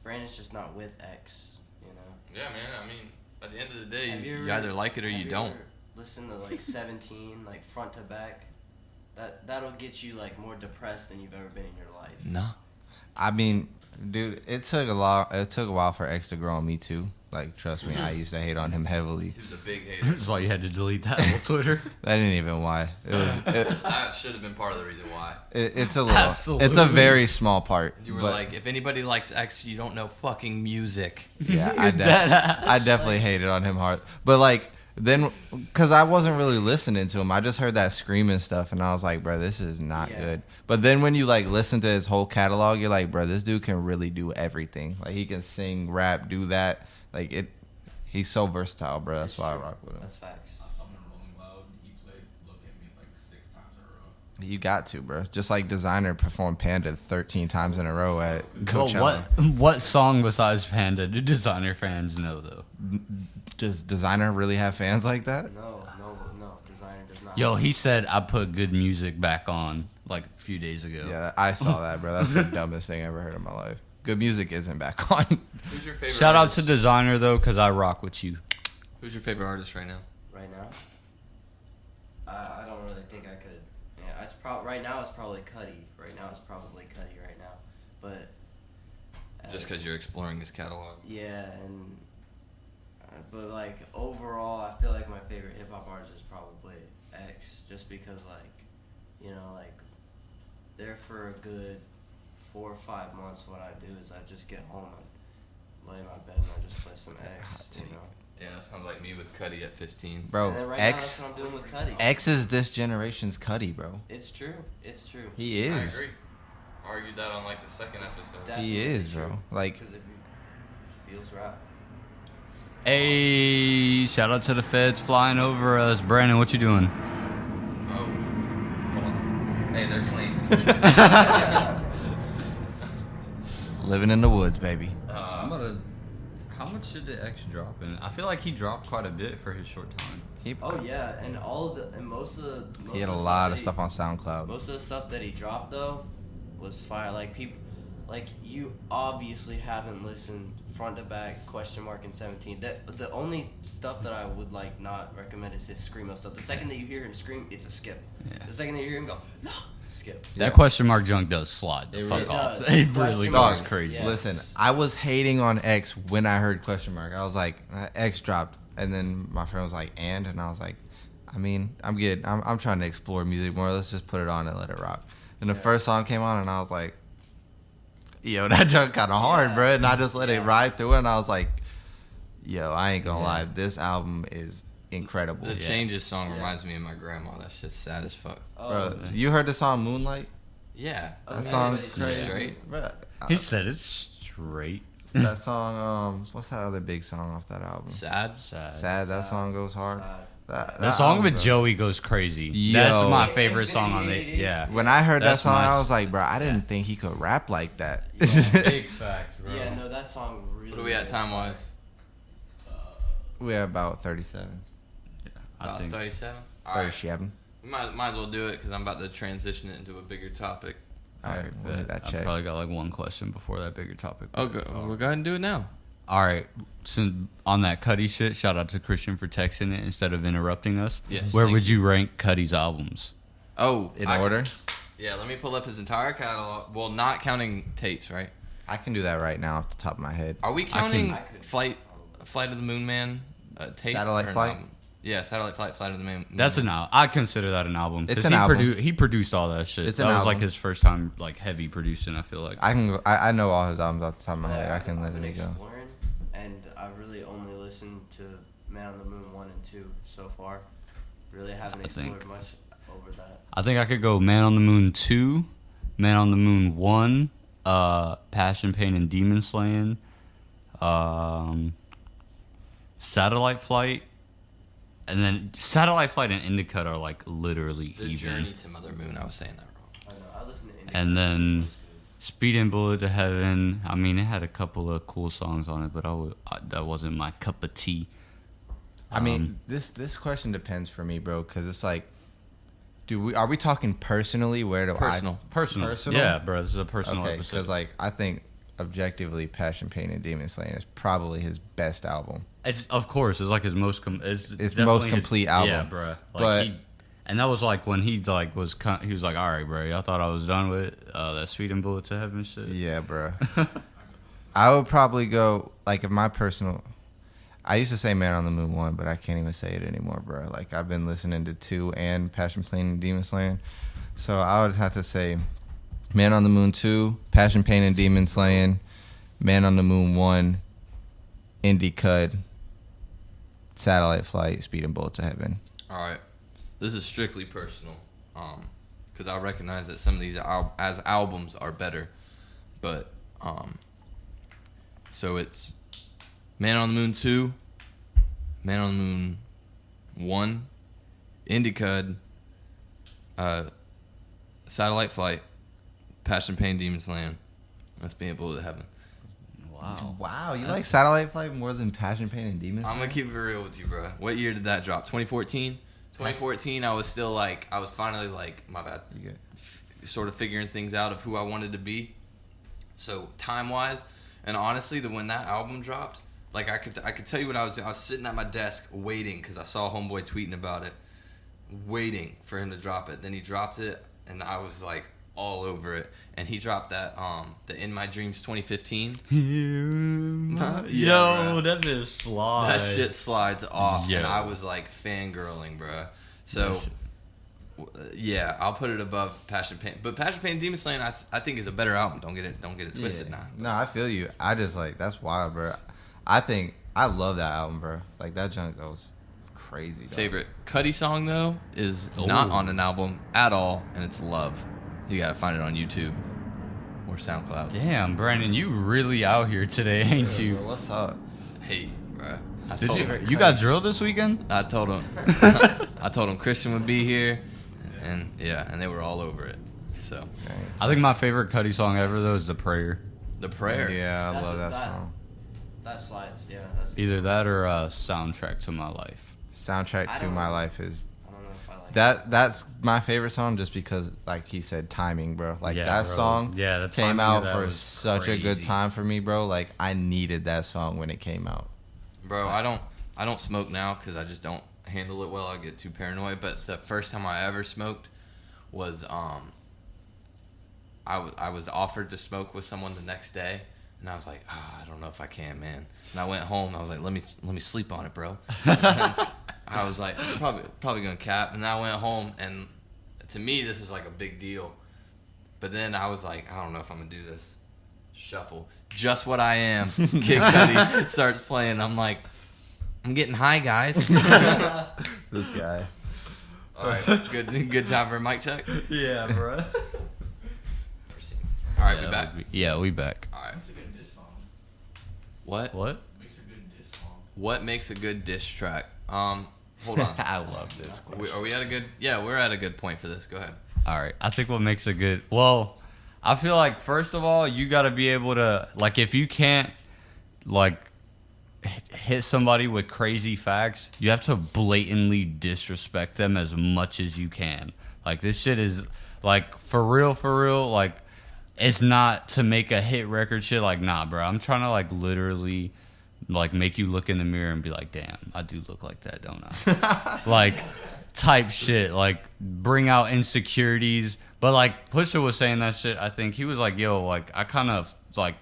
Brandon's just not with X. You know. Yeah, man. I mean, at the end of the day, Have you ever- either like it or have you don't. ever Listen to like 17, like front to back. That'll get you like more depressed than you've ever been in your life. No. I mean, dude, it took a while for X to grow on me too. Like, trust me, I used to hate on him heavily. He was a big hater. That's why you had to delete that whole Twitter. That ain't even why. That should have been part of the reason why. It's a little. Absolutely. It's a very small part. You were but like, if anybody likes X, you don't know fucking music. yeah, That ass. I definitely hated on him hard. But like then, cause I wasn't really listening to him. I just heard that screaming stuff, and I was like, bro, this is not Yeah. good. But then when you like listen to his whole catalog, you're like, bro, this dude can really do everything. Like he can sing, rap, do that. Like it. He's so versatile, bro. That's why I rock with him. That's facts. I saw him in Rolling Loud. He played Look at Me like 6 times in a row. You got to, bro. Just like Designer performed Panda 13 times in a row at Well, Coachella. what song besides Panda do Designer fans know though? Does Designer really have fans like that? No. Designer does not. Yo, he said I put good music back on like a few days ago. Yeah, I saw that, bro. That's the dumbest thing I ever heard in my life. Good music isn't back on. Who's your favorite? Shout out artist? to Designer though, cause I rock with you. Who's your favorite artist right now? Right now, I don't really think I could. Yeah, right now it's probably Cuddy. Right now it's probably Cuddy right now, but Just because you're exploring his catalog. yeah, and but like overall, I feel like my favorite hip hop artist is probably X, just because like there for a good 4 or 5 months. What I do is I just get home and lay in my bed and I just play some X. You know. Damn, that sounds like me with Cuddy at 15. And then Bro, right now X that's what I'm doing with Cuddy. X is this generation's Cuddy, bro. It's true. It's true. He I is. agree. Argued that on like the second episode. Definitely He is, true. bro. Like, Because if he feels right. Hey, shout out to the feds flying over us. Brandon, what you doing? Oh, hold on. Hey, they're clean. living in the woods, baby. I'm gonna. How much should the X drop? And I feel like he dropped quite a bit for his short time. Oh yeah, and most of the He had a of the lot of that stuff on SoundCloud. Most of the stuff that he dropped though was fire. Like people, like you obviously haven't listened front to back and 17. The only stuff that I would like not recommend is his screamo stuff. The second that you hear him scream, it's a skip. Yeah. The second that you hear him go, no, skip. That question mark junk does slide the It fuck really off. does. It really Question goes mark, crazy. yeah. Listen, I was hating on X when I heard question mark. I was like, X dropped. And then my friend was like, and I was like, I mean, I'm good. I'm trying to explore music more. Let's just put it on and let it rock. And the first song came on, and I was like, yo, that junk kind of hard, Yeah. bro. And I just let it Yeah. ride through it, and I was like, yo, I ain't gonna lie. This album is incredible. The Yeah. Changes song Yeah. reminds me of my grandma. That shit's sad as fuck. Oh, Bro, you heard the song Moonlight? Yeah. That Okay. song's Yeah. crazy. Straight. Bro, He said it's straight. that song, what's that other big song off that album? Sad. Sad. That song goes hard. sad. The song album with goes- Joey goes crazy. Yo. That's my favorite song on it. Yeah. When I heard that That's song, my- I was like, bro, I didn't think he could rap like that. Big facts, bro. Yeah, no, that song really. What are we at is time fire. wise? We have about 37. I About think 37. All right. 37. We might as well do it because I'm about to transition it into a bigger topic. All right, we'll hit that I check. probably got like one question before that bigger topic. Oh, go, we'll go ahead and do it now. All right. Since on that Cuddy shit, shout out to Christian for texting it instead of interrupting us. Yes, Where thank would you rank Cuddy's albums? Oh, In I- order? Yeah, let me pull up his entire catalog. Well, not counting tapes, right? I can do that right now off the top of my head. Are we counting I could. Flight of the Moon Man tape? Satellite or an Flight? album? Yeah, Satellite Flight, Flight of the Moon. That's an album. I consider that an album. It's 'cause an he album. He produced all that shit. It's That an was like album. his first time like heavy producing. I feel like. I know all his albums off the top of my head. Yeah, I can let I've been it go. exploring, and I've really only listened to Man on the Moon 1 and 2 so far. Really haven't I think- explored much over that. I think I could go Man on the Moon 2, Man on the Moon 1, Passion, Pain, and Demon Slaying, Satellite Flight, and then Satellite Flight and Indicut are like literally The even. Journey to Mother Moon. I was saying that wrong. I know. I listened to And then Speed and Bullet to Heaven. I mean, it had a couple of cool songs on it, but that wasn't my cup of tea. I mean, this question depends for me, bro, because it's like, are we talking personally? Where do Personal. Personal. Personal? Yeah, bro. This is a personal Okay, episode. because like I think objectively, Passion, Pain, and Demon Slaying is probably his best album. It's of course it's like his most it's the most definitely complete his, album. Yeah, bro. Like But- and that was like when he like he was like, all right, bro. I thought I was done with that Sweet and Bullet to Heaven shit. Yeah, bro. I would probably go like if my personal. I used to say Man on the Moon 1, but I can't even say it anymore, bro. Like I've been listening to 2 and Passion, Pain, and Demon Slaying, so I would have to say Man on the Moon 2, Passion, Pain, and Demon Slaying, Man on the Moon 1, Indie Cud, Satellite Flight, Speed and Bullet to Heaven. All right. This is strictly personal, because I recognize that some of these as albums are better, but so it's Man on the Moon 2, Man on the Moon 1, Indie Cud, Satellite Flight, Passion, Pain, Demons Land. That's being able to heaven. Wow. Wow, you like Satellite Flight more than Passion, Pain, and Demons? I'm gonna keep it real with you, bro. What year did that drop? 2014. 2014. I was still like, I was finally like, my bad. You good? Sort of figuring things out of who I wanted to be. So time wise, and honestly, when that album dropped, like I could tell you what I was sitting at my desk waiting because I saw Homeboy tweeting about it, waiting for him to drop it. Then he dropped it, and I was like all over it. And he dropped that the In My Dreams 2015. Yo, that bitch slides. That shit slides off, Yo. and I was like fangirling, bro. So. Yeah, I'll put it above Passion Pain, but Passion Pain Demon Slayer I think is a better album. Don't get it twisted now. No, I feel you. I just like that's wild, bro. I love that album, bro. Like that junk goes crazy. Dog. Favorite Cudi song though is not on an album at all, and it's Love. You gotta find it on YouTube or SoundCloud. Damn, Brandon, you really out here today, ain't you? Bro, what's up? Hey, bro. You got drilled this weekend? I told him. I told him Christian would be here, and they were all over it. So I think my favorite Cudi song ever though is The Prayer. The Prayer. Yeah, I That's love that that- song. That slides. Yeah, that's. Either that or Soundtrack to My Life. Soundtrack I to don't my know. life is I don't know if I like that's my favorite song just because like he said timing, bro. Like Yeah, that bro. song Yeah, the came timing out of that for was such a good crazy. time for me, bro. Like I needed that song when it came out. Bro, I don't smoke now because I just don't handle it well. I get too paranoid. But the first time I ever smoked was I was offered to smoke with someone the next day, and I was like, I don't know if I can, man. And I went home. I was like, let me sleep on it, bro. And I was like, probably gonna cap. And I went home, and to me this was like a big deal. But then I was like, I don't know if I'm gonna do this. Shuffle. Just What I Am. Kid Cudi starts playing. I'm like, I'm getting high, guys. This guy. All right, good time for a mic check. Yeah, bro. All right, we back. We back. All right. Makes a good diss song. What? What? Makes a good diss song. What makes a good diss track? Hold on. I love this. Are we at a good? Yeah, we're at a good point for this. Go ahead. All right. I think what makes a good. Well, I feel like first of all, you got to be able to like if you can't like hit somebody with crazy facts, you have to blatantly disrespect them as much as you can. Like this shit is like for real. Like it's not to make a hit record shit. Like nah, bro. I'm trying to like literally like make you look in the mirror and be like, damn, I do look like that, don't I? Like type shit. Like bring out insecurities. But like Pusha was saying that shit. I think he was like, yo, like I kind of like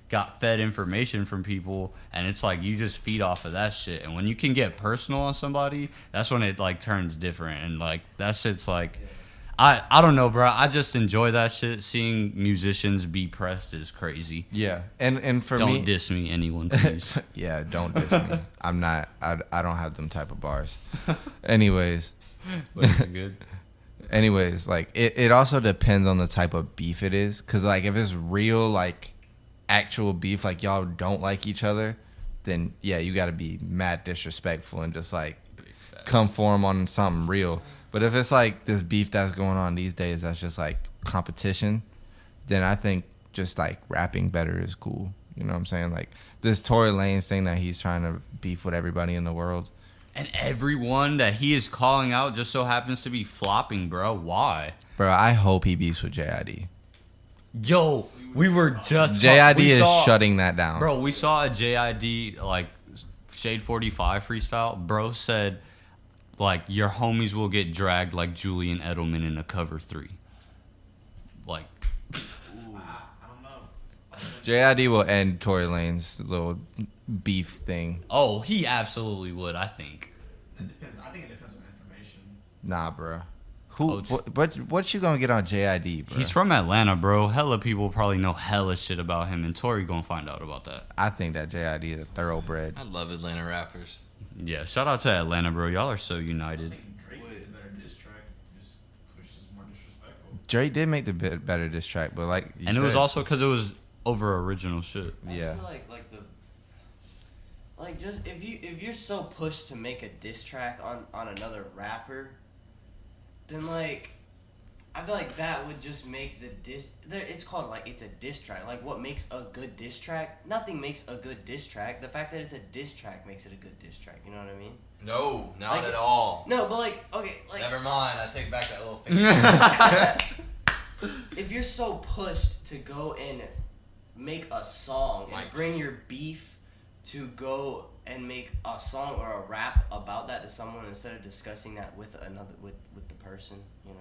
got fed information from people, and it's like you just feed off of that shit. And when you can get personal on somebody, that's when it like turns different. And like that shit's like I don't know, bro. I just enjoy that shit. Seeing musicians be pressed is crazy. Yeah, and for Don't me, diss me, anyone, please. yeah, don't diss me. I'm not. I don't have them type of bars. Anyways, Good. anyways, like it also depends on the type of beef it is. Cause like if it's real like actual beef, like y'all don't like each other, then yeah, you got to be mad disrespectful and just like come for 'em on something real. But if it's like this beef that's going on these days that's just like competition, then I think just like rapping better is cool. You know what I'm saying? Like this Tory Lanez thing that he's trying to beef with everybody in the world. And everyone that he is calling out just so happens to be flopping, bro. Why? Bro, I hope he beefs with JID. Yo, we were just JID we is saw- shutting that down. Bro, we saw a JID like Shade 45 freestyle. Bro said like your homies will get dragged like Julian Edelman in a cover 3. Like I don't know. JID will end Tory Lane's little beef thing. oh, he absolutely would, I think. It depends. I think it depends on information. Nah, bro. Who? Oh, What you gonna get on JID, bro? He's from Atlanta, bro. Hella people probably know hella shit about him, and Tory gonna find out about that. I think that JID is a thoroughbred. I love Atlanta rappers. Yeah, shout out to Atlanta, bro. Y'all are so I united. think Drake did a better diss track. Just pushes more disrespectful. Drake did make the better diss track, but like you And it was said- also because it was over original shit. Yeah. I feel like just if you're so pushed to make a diss track on another rapper, then like I feel like that would just make the diss. It's called like it's a diss track. Like what makes a good diss track? Nothing makes a good diss track. The fact that it's a diss track makes it a good diss track. You know what I mean? No, not Like, at all. No, but like okay, like Never mind. I take back that little finger. if you're so pushed to go and make a song and Mike. bring your beef to go and make a song or a rap about that to someone instead of discussing that with with the person, you know.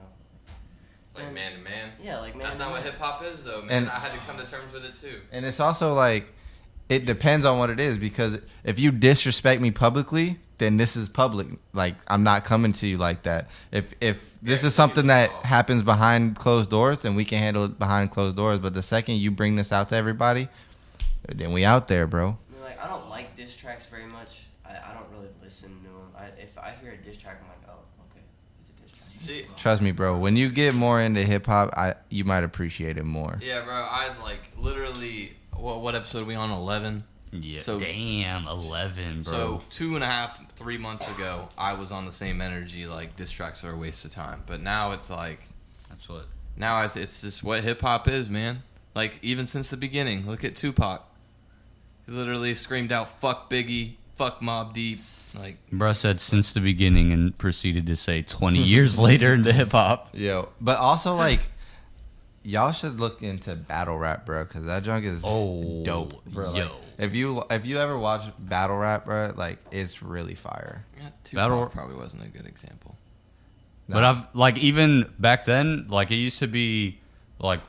Like And- man to man. Yeah, like man. That's to not what man. hip hop is, though, man. And- I had to come to terms with it too. And it's also like, it depends on what it is, because if you disrespect me publicly, then this is public. Like, I'm not coming to you like that. If this is something that happens behind closed doors, then we can handle it behind closed doors. But the second you bring this out to everybody, then we out there, bro. I mean, like I don't like diss tracks very much. I don't really listen to them. If I hear a diss track, I'm like, oh, okay, it's a diss track. See, Trust me, bro. When you get more into hip hop, you might appreciate it more. yeah, bro. I like literally. What episode are we on? 11. Yeah. So- Damn, 11, bro. So 2.5, 3 months ago, I was on the same energy. Like diss tracks are a waste of time. But now it's like, That's what. now it's just what hip hop is, man. Like even since the beginning, look at Tupac. He literally screamed out "fuck Biggie, fuck Mobb Deep." Like, Bruh said since the beginning and proceeded to say 20 years later into hip hop. Yo, but also like, y'all should look into battle rap, bro, because that junk is dope, bro. Like, yo. if you ever watch battle rap, bro, like it's really fire. yeah, Tupac Battle- probably wasn't a good example. But I've like even back then, like it used to be like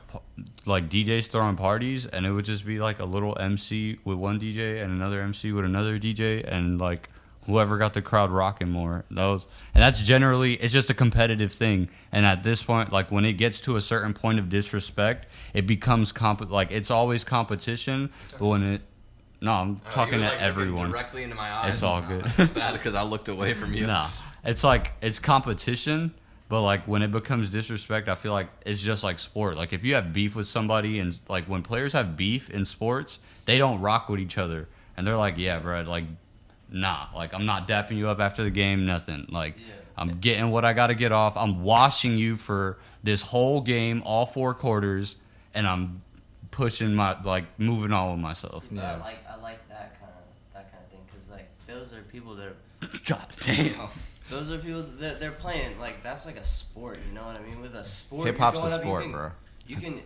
DJs throwing parties, and it would just be like a little MC with one DJ and another MC with another DJ, and like whoever got the crowd rocking more. And that's generally, it's just a competitive thing. And at this point, like when it gets to a certain point of disrespect, it becomes like it's always competition. But when it, no, I'm talking you were, to like, looking everyone. directly into my eyes. It's all good. Bad because I looked away from you. Nah, it's like it's competition, but like when it becomes disrespect, I feel like it's just like sport. Like if you have beef with somebody, and like when players have beef in sports, they don't rock with each other, and they're like, yeah, bro, like, nah, like I'm not dapping you up after the game, nothing. Like I'm getting what I got to get off. I'm washing you for this whole game, all 4 quarters, and I'm pushing my moving on with myself. But Yeah. I like that kind of thing because like those are people that are God damn. those are people that they're playing like that's like a sport. You know what I mean? With a sport, Hip you're hop's going a up, sport, bro. You can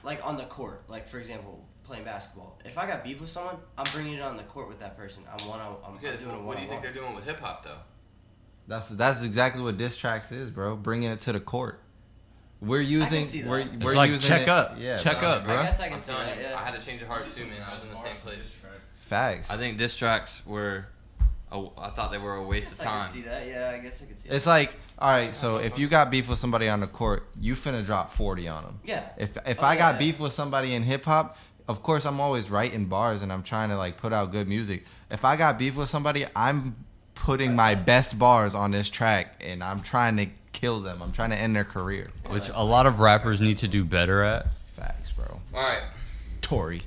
like on the court. Like for example, playing basketball. If I got beef with someone, I'm bringing it on the court with that person. I'm Okay, doing a what do you think one-on-one. they're doing with hip hop though? That's exactly what diss tracks is, bro. Bringing it to the court. We're using. see that. We're, It's we're like using check it- up. Yeah, Check bro. up, bro. I guess I can I'm see telling that. you, Yeah. I had to change a heart too, man. I was in the same place. Facts. I think diss tracks were, I thought they were a waste of I can time. see that. Yeah, I guess I could see that. It's like, all right, so if you got beef with somebody on the court, you finna drop 40 on them. Yeah. If Oh, I got yeah. beef with somebody in hip hop, of course I'm always writing bars and I'm trying to like put out good music. If I got beef with somebody, I'm putting my best bars on this track and I'm trying to kill them. I'm trying to end their career. Which a lot of rappers need to do better at. Facts, bro. All right. Tory.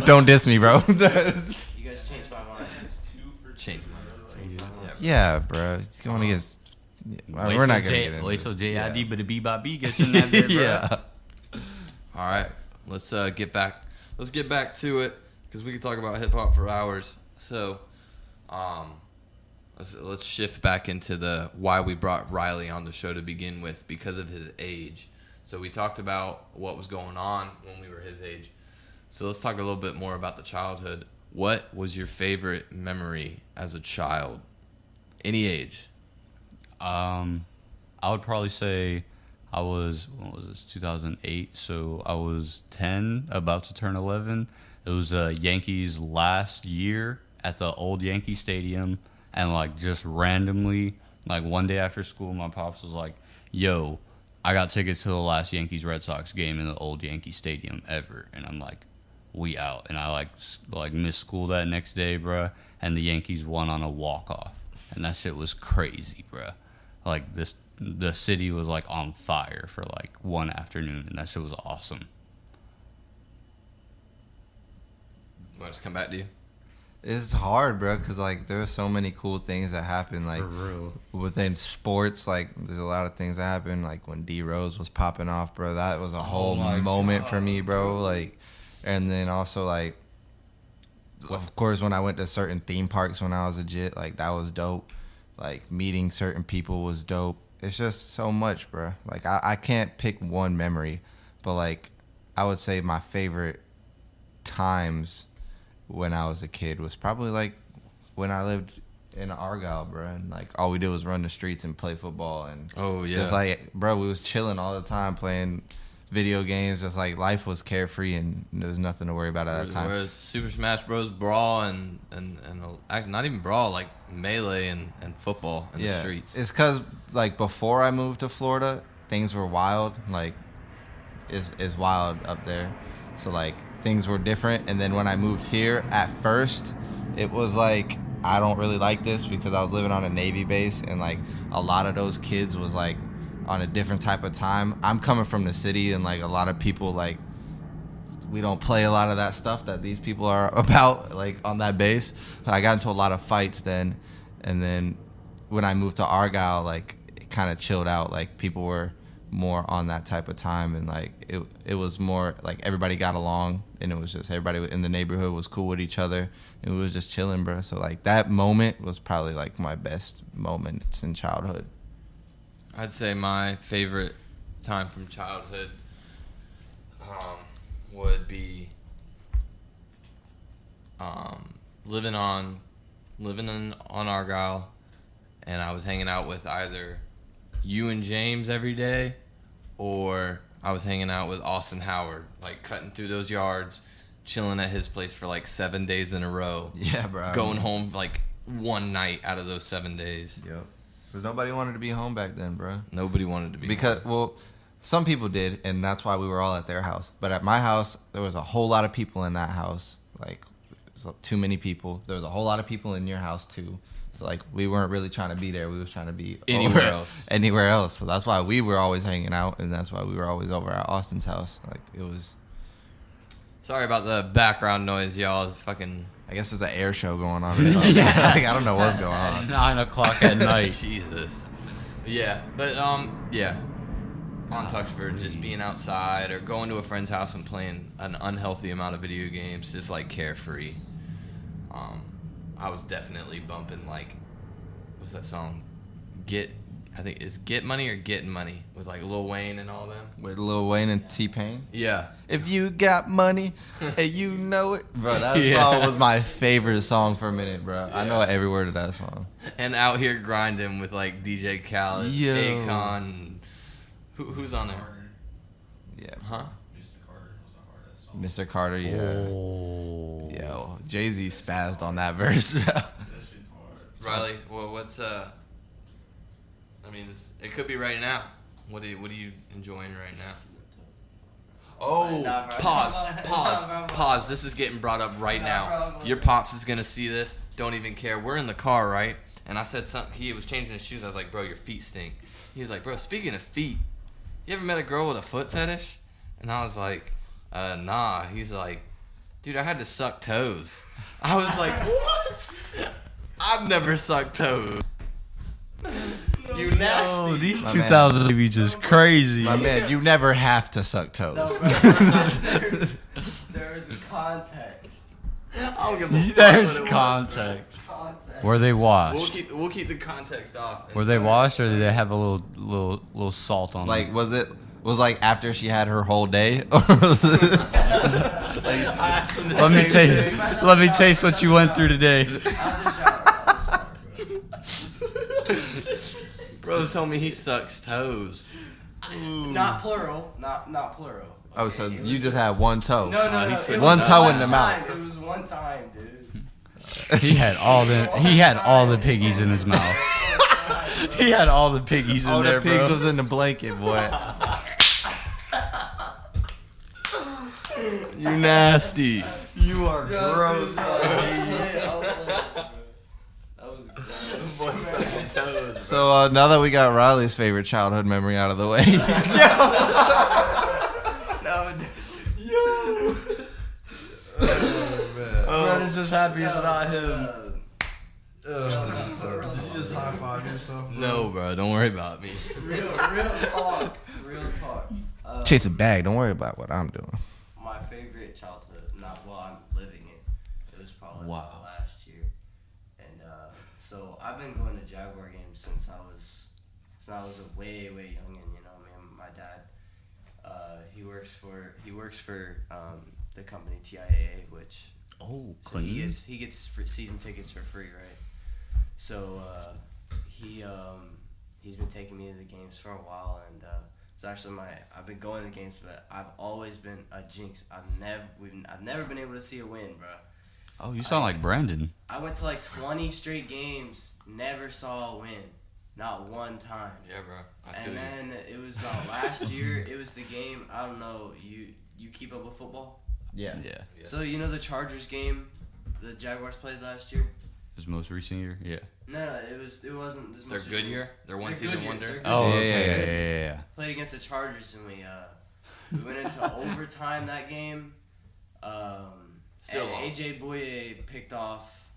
Don't diss me, bro. You guys changed my mind. Change. yeah, bro. It's going against. We're not gonna get into Wait it. till JID, Yeah. but the B-Bop-B gets in that bit, bro. Yeah. All right. Let's get back. Let's get back to it because we could talk about hip hop for hours. So, let's shift back into the why we brought Riley on the show to begin with because of his age. So we talked about what was going on when we were his age. So let's talk a little bit more about the childhood. What was your favorite memory as a child? Any age. I would probably say I was, what was this, 2008, so I was 10, about to turn 11. It was Yankees' last year at the old Yankee Stadium, and like just randomly, like one day after school, my pops was like, yo, I got tickets to the last Yankees-Red Sox game in the old Yankee Stadium ever, and I'm like, we out. And I like missed school that next day, bruh, and the Yankees won on a walk-off, and that shit was crazy, bruh. Like the city was like on fire for like one afternoon, and that shit was awesome. Want us to come back to you? It's hard, bro, because, like, there are so many cool things that happen, like, For real. within sports. Like, there's a lot of things that happen, like, when D Rose was popping off, bro, that was a whole moment for me, bro, like, and then also, like, of course, when I went to certain theme parks when I was a jit, like, that was dope. Like, meeting certain people was dope. It's just so much, bro. Like, I can't pick one memory, but, like, I would say my favorite times when I was a kid was probably, like, when I lived in Argyle, bro, and, like, all we did was run the streets and play football, and just, like, bro, we was chilling all the time playing video games. Just, like, life was carefree, and there was nothing to worry about at that time. Whereas Super Smash Bros. Brawl and not even Brawl, like Melee and football in the streets. It's because, like, before I moved to Florida, things were wild. Like, it's wild up there. So, like, things were different. And then when I moved here, at first, it was like, I don't really like this because I was living on a Navy base, and, like, a lot of those kids was, like, on a different type of time. I'm coming from the city, and, like, a lot of people, like, we don't play a lot of that stuff that these people are about, like, on that base. I got into a lot of fights then, and then when I moved to Argyle, like, it kind of chilled out. Like, people were more on that type of time, and, like, it was more like everybody got along, and it was just everybody in the neighborhood was cool with each other, and we was just chilling, bro. So, like, that moment was probably, like, my best moments in childhood. I'd say my favorite time from childhood would be living on Argyle, and I was hanging out with either you and James every day, or I was hanging out with Austin Howard, like cutting through those yards, chilling at his place for like 7 days in a row. Yeah, bro. Going home like one night out of those 7 days. Yep. Because nobody wanted to be home back then, bro. Nobody wanted to be because home. Well, some people did, and that's why we were all at their house. But at my house, there was a whole lot of people in that house. Like, too many people. There was a whole lot of people in your house too. So, like, we weren't really trying to be there. We was trying to be anywhere else. So that's why we were always hanging out, and that's why we were always over at Austin's house. Like, it was. Sorry about the background noise, y'all. It's fucking. I guess there's an air show going on or something. Like, I don't know what's going on. 9 o'clock at night. Jesus. Yeah, but yeah. On Tuxford, just being outside or going to a friend's house and playing an unhealthy amount of video games, just like carefree. I was definitely bumping, like, what's that song? I think it's Get Money or Getting Money with, like, Lil Wayne and all them. With Lil Wayne and T-Pain? Yeah. If you got money and you know it. Bro, that song was my favorite song for a minute, bro. Yeah. I know every word of that song. And Out Here Grinding with, like, DJ Khaled, Akon. Who's on there? Carter. Yeah. Huh? Mr. Carter was a hard ass song. Mr. Carter, yeah. Oh. Yo, Jay-Z spazzed on that verse. That shit's hard. Riley, well, what's I mean, it could be right now. What are you enjoying right now? Oh, Nah, bro. pause. This is getting brought up right now. Your pops is gonna see this. Don't even care. We're in the car, right? And I said something. He was changing his shoes. I was like, bro, your feet stink. He was like, bro, speaking of feet, you ever met a girl with a foot fetish? And I was like, nah. He's like, dude, I had to suck toes. I was like, what? I've never sucked toes. You nasty. Oh, these My 2000 babies just crazy. My man, you never have to suck toes. There's a context. I don't give a fuck There's what it was, context. Context. Were they bro. washed? We'll keep the context off. Were they washed, or did they have a little salt on Like, them? was like after she had her whole day? Or was it Let me taste what you went through today. Bro told me he sucks toes. Not plural. Not plural. Oh, so Okay, it you was- just had one toe. No. he It was switched one up. toe in the time. mouth. It was one time, dude. He had all the piggies in his mouth. He had all the piggies in All there, the pigs bro. was in the blanket, boy. You nasty. You are That was gross. So now that we got Riley's favorite childhood memory out of the way, No, bro, this is just happy it's not him. Did you just high five yourself? Bro? No, bro. Don't worry about me. Real talk. Real talk. Chase a bag. Don't worry about what I'm doing. My favorite childhood, not while I'm living it. It was probably last year, and so I've been going to Jaguar games since I was a way youngin'. You know, man. My dad, he works for the company TIAA, which Oh, so clean. he gets season tickets for free, right? So he's been taking me to the games for a while, and it's actually I've been going to the games, but I've always been a jinx. I've never been able to see a win, bro. Oh, you sound like Brandon. I went to like 20 straight games, never saw a win, not one time. Yeah, bro. And then it was about last year. It was the game. I don't know. You keep up with football? Yeah. Yeah. Yes. So you know the Chargers game, the Jaguars played last year. His most recent year. Yeah. No, it wasn't this Their much. good year? Their one They're season good year. wonder? They're good Oh, year. okay. Yeah. Played against the Chargers, and we went into overtime that game. Still and lost. AJ Boye picked off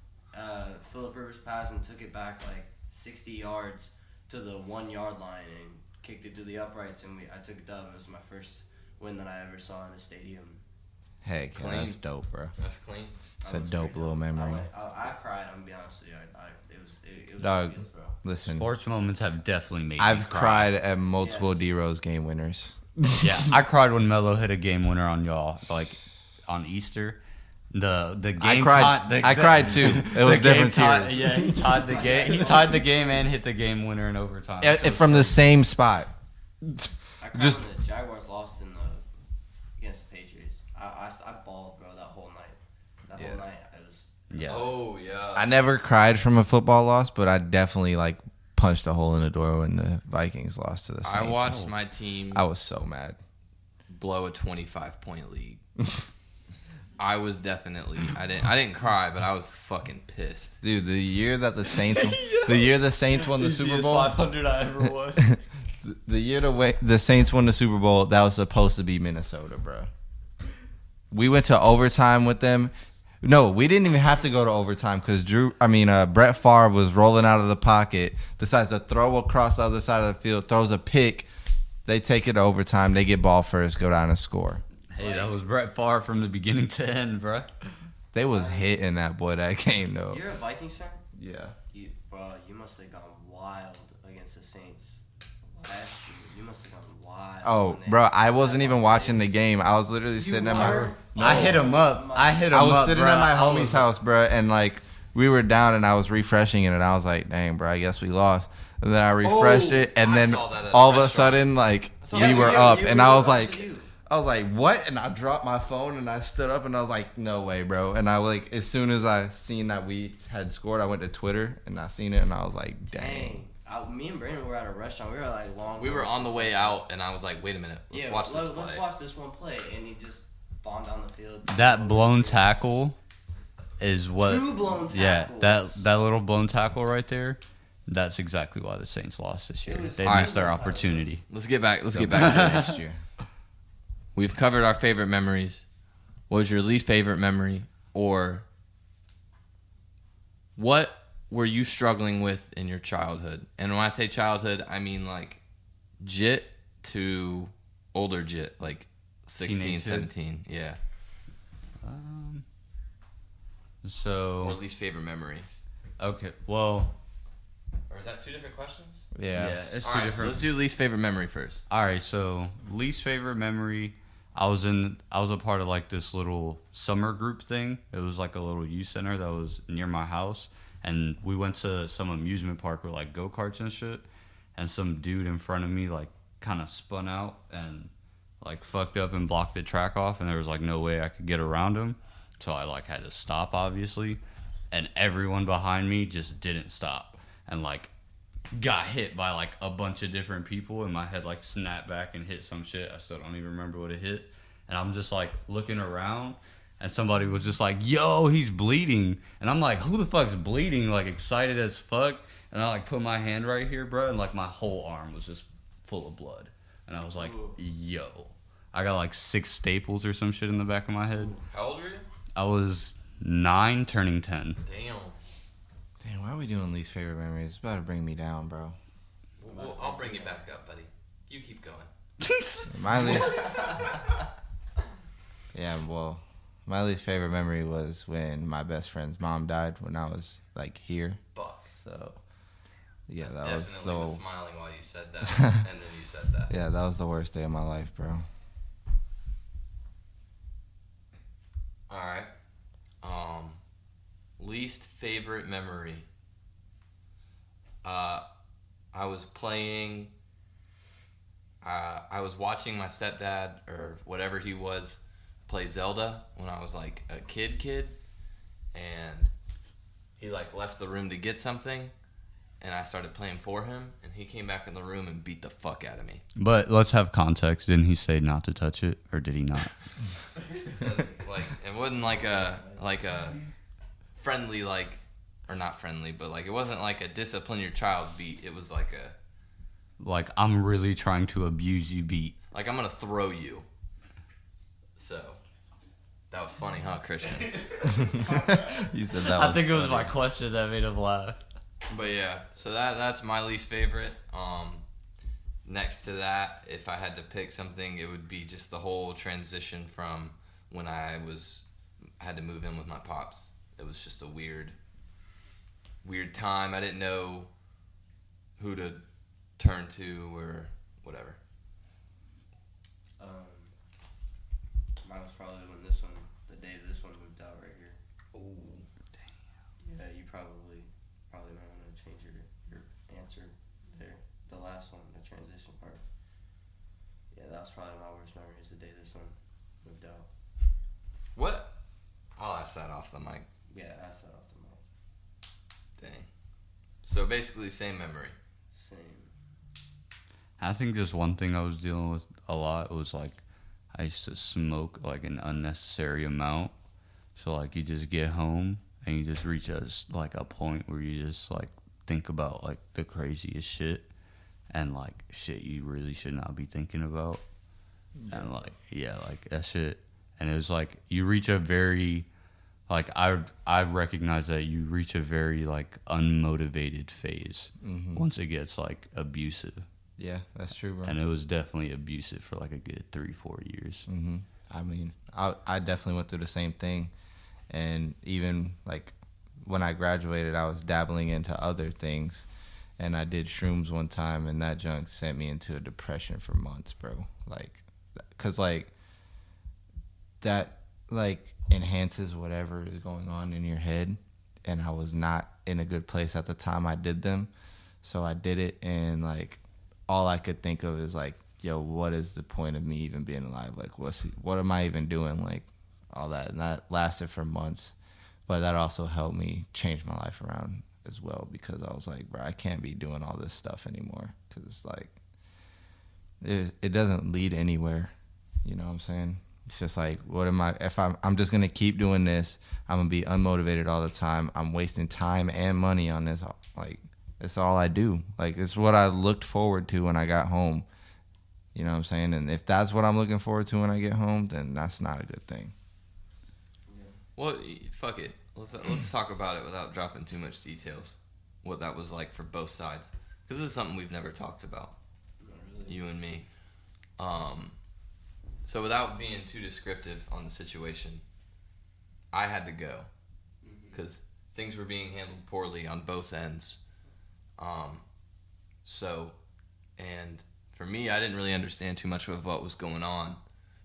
Phillip Rivers' pass and took it back like 60 yards to the 1 yard line and kicked it to the uprights, and I took a dub. It was my first win that I ever saw in a stadium. Heck, yeah, Clean. that's dope, bro. That's clean. It's That a was dope pretty little memory. I cried. I'm gonna be honest with you. It was Dog. feels, bro. Listen, Sports moments have definitely made me I've cry. cried at multiple Yes. D-Rose game winners. Yeah, I cried when Melo hit a game winner on y'all, like on Easter. The game I cried. I cried too. It was the game different tears. Yeah, he tied the game. He tied the game and hit the game winner in overtime. So From the same spot. I cried Just- when the Jaguars lost against the Patriots. I bawled, bro, that whole night. That whole night, it was. yeah. Oh, yeah. I never cried from a football loss, but I definitely like punched a hole in the door when the Vikings lost to the Saints. I watched my team I was so mad. blow a 25-point lead. I was definitely I didn't cry, but I was fucking pissed. Dude, the year that the Saints won the Super Bowl, 500 I ever was. the year the Saints won the Super Bowl, that was supposed to be Minnesota, bro. We went to overtime with them. No, we didn't even have to go to overtime because Brett Favre was rolling out of the pocket, decides to throw across the other side of the field, throws a pick. They take it to overtime. They get ball first, go down and score. Hey, that was Brett Favre from the beginning to end, bro. They was hitting that boy that game though. You're a Vikings fan? Yeah. Bro, you must have gone wild against the Saints last year. You must have gone wild. Oh, when they- bro, I wasn't even watching the game. I was literally sitting at my. were? I hit him up. I was sitting bro. at my I homie's was- house, bro, and like we were down, and I was refreshing it, and I was like, "Dang, bro, I guess we lost." And then I refreshed it, and I then saw that at a all of a restaurant. sudden, like saw we that. were Yeah, up, you and were I was up like, to you. "What?" And I dropped my phone, and I stood up, and I was like, "No way, bro!" And I like as soon as I seen that we had scored, I went to Twitter and I seen it, and I was like, "Dang." Me and Brandon were at a restaurant. We were like long. We were on the way out, and I was like, "Wait a minute, let's watch this play." Let's watch this one play, and he just bombed down the field. That blown tackle is what. Two blown Yeah, tackles. that little blown tackle right there. That's exactly why the Saints lost this year. It was- They Alright. missed their opportunity. Let's get back to it. Next year. We've covered our favorite memories. What was your least favorite memory, or what were you struggling with in your childhood? And when I say childhood, I mean like jit to older jit, like 16, Teenagehood? 17. Yeah. Or So least favorite memory. okay, well, Or is that two different questions? Yeah. it's All two right, different. let's do least favorite memory first. All right, so least favorite memory. I was a part of like this little summer group thing. It was like a little youth center that was near my house, and we went to some amusement park with like go-karts and shit. And some dude in front of me like kind of spun out and like fucked up and blocked the track off, and there was like no way I could get around him. So I like had to stop, obviously, and everyone behind me just didn't stop and like got hit by like a bunch of different people, and my head like snapped back and hit some shit. I still don't even remember what it hit, and I'm just like looking around, and somebody was just like, "Yo, he's bleeding," and I'm like, "Who the fuck's bleeding?" Like excited as fuck, and I like put my hand right here, bro, and like my whole arm was just full of blood, and I was like, "Yo." I got like 6 staples or some shit in the back of my head. How old were you? I was 9, turning 10. Damn. Damn, why are we doing least favorite memories? It's about to bring me down, bro. Well, I'll bring you back up, buddy. You keep going. My least. Yeah, well, my least favorite memory was when my best friend's mom died when I was like here. Fuck. So, yeah, that Definitely was so. was smiling while you said that, and then you said that. Yeah, that was the worst day of my life, bro. All right. Least favorite memory. I was playing. I was watching my stepdad or whatever he was play Zelda when I was like a kid, and he like left the room to get something, and I started playing for him, and he came back in the room and beat the fuck out of me. But let's have context. Didn't he say not to touch it, or did he not? Like it wasn't like a friendly or not friendly, but like it wasn't like a discipline your child beat. It was like I'm really trying to abuse you beat. like I'm gonna throw you. So that was funny, huh, Christian? You said that. Was it was funny. my question that made him laugh. But yeah, so that's my least favorite. Next to that, if I had to pick something, it would be just the whole transition from when I had to move in with my pops. It was just a weird time. I didn't know who to turn to or whatever. Mine was probably the day this one moved out right here. Oh, Yeah, you probably might want to change your answer there. The last one, the transition part. Yeah, that was probably my worst memory is the day this one moved out. what? I'll ask that off the mic. Yeah, I set off the mic. Dang. So basically, same memory. Same. I think just one thing I was dealing with a lot was like I used to smoke like an unnecessary amount. So like you just get home and you just reach a point where you just like think about like the craziest shit and like shit you really should not be thinking about. And like like that shit. And it was like you reach a very like I recognize that you reach a very like unmotivated phase once it gets like abusive. Yeah, that's true, bro. And it was definitely abusive for like a good 3-4 years. Mm-hmm. I mean, I definitely went through the same thing, and even like when I graduated, I was dabbling into other things, and I did shrooms one time, and that junk sent me into a depression for months, bro. Like, cause like that like enhances whatever is going on in your head, and I was not in a good place at the time I did them, so I did it, and like all I could think of is like, yo, what is the point of me even being alive? Like, what am I even doing? Like, all that. And that lasted for months. But that also helped me change my life around as well, because I was like, bro, I can't be doing all this stuff anymore, because it's like, it doesn't lead anywhere. You know what I'm saying? It's just like, if I'm just going to keep doing this, I'm going to be unmotivated all the time. I'm wasting time and money on this. Like, it's all I do. Like, it's what I looked forward to when I got home. You know what I'm saying? And if that's what I'm looking forward to when I get home, then that's not a good thing. Well, fuck it. Let's talk about it without dropping too much details. What that was like for both sides, because this is something we've never talked about, you and me. So without being too descriptive on the situation, I had to go because things were being handled poorly on both ends. And for me, I didn't really understand too much of what was going on,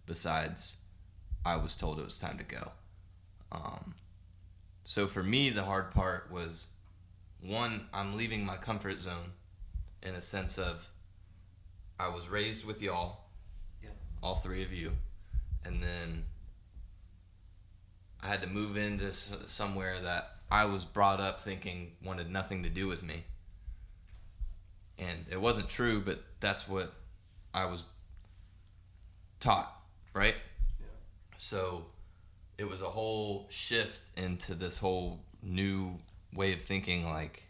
besides I was told it was time to go. So for me, the hard part was, one, I'm leaving my comfort zone in a sense of I was raised with y'all, all three of you, and then I had to move into somewhere that I was brought up thinking wanted nothing to do with me. And it wasn't true, but that's what I was taught, right? Yeah. So it was a whole shift into this whole new way of thinking, like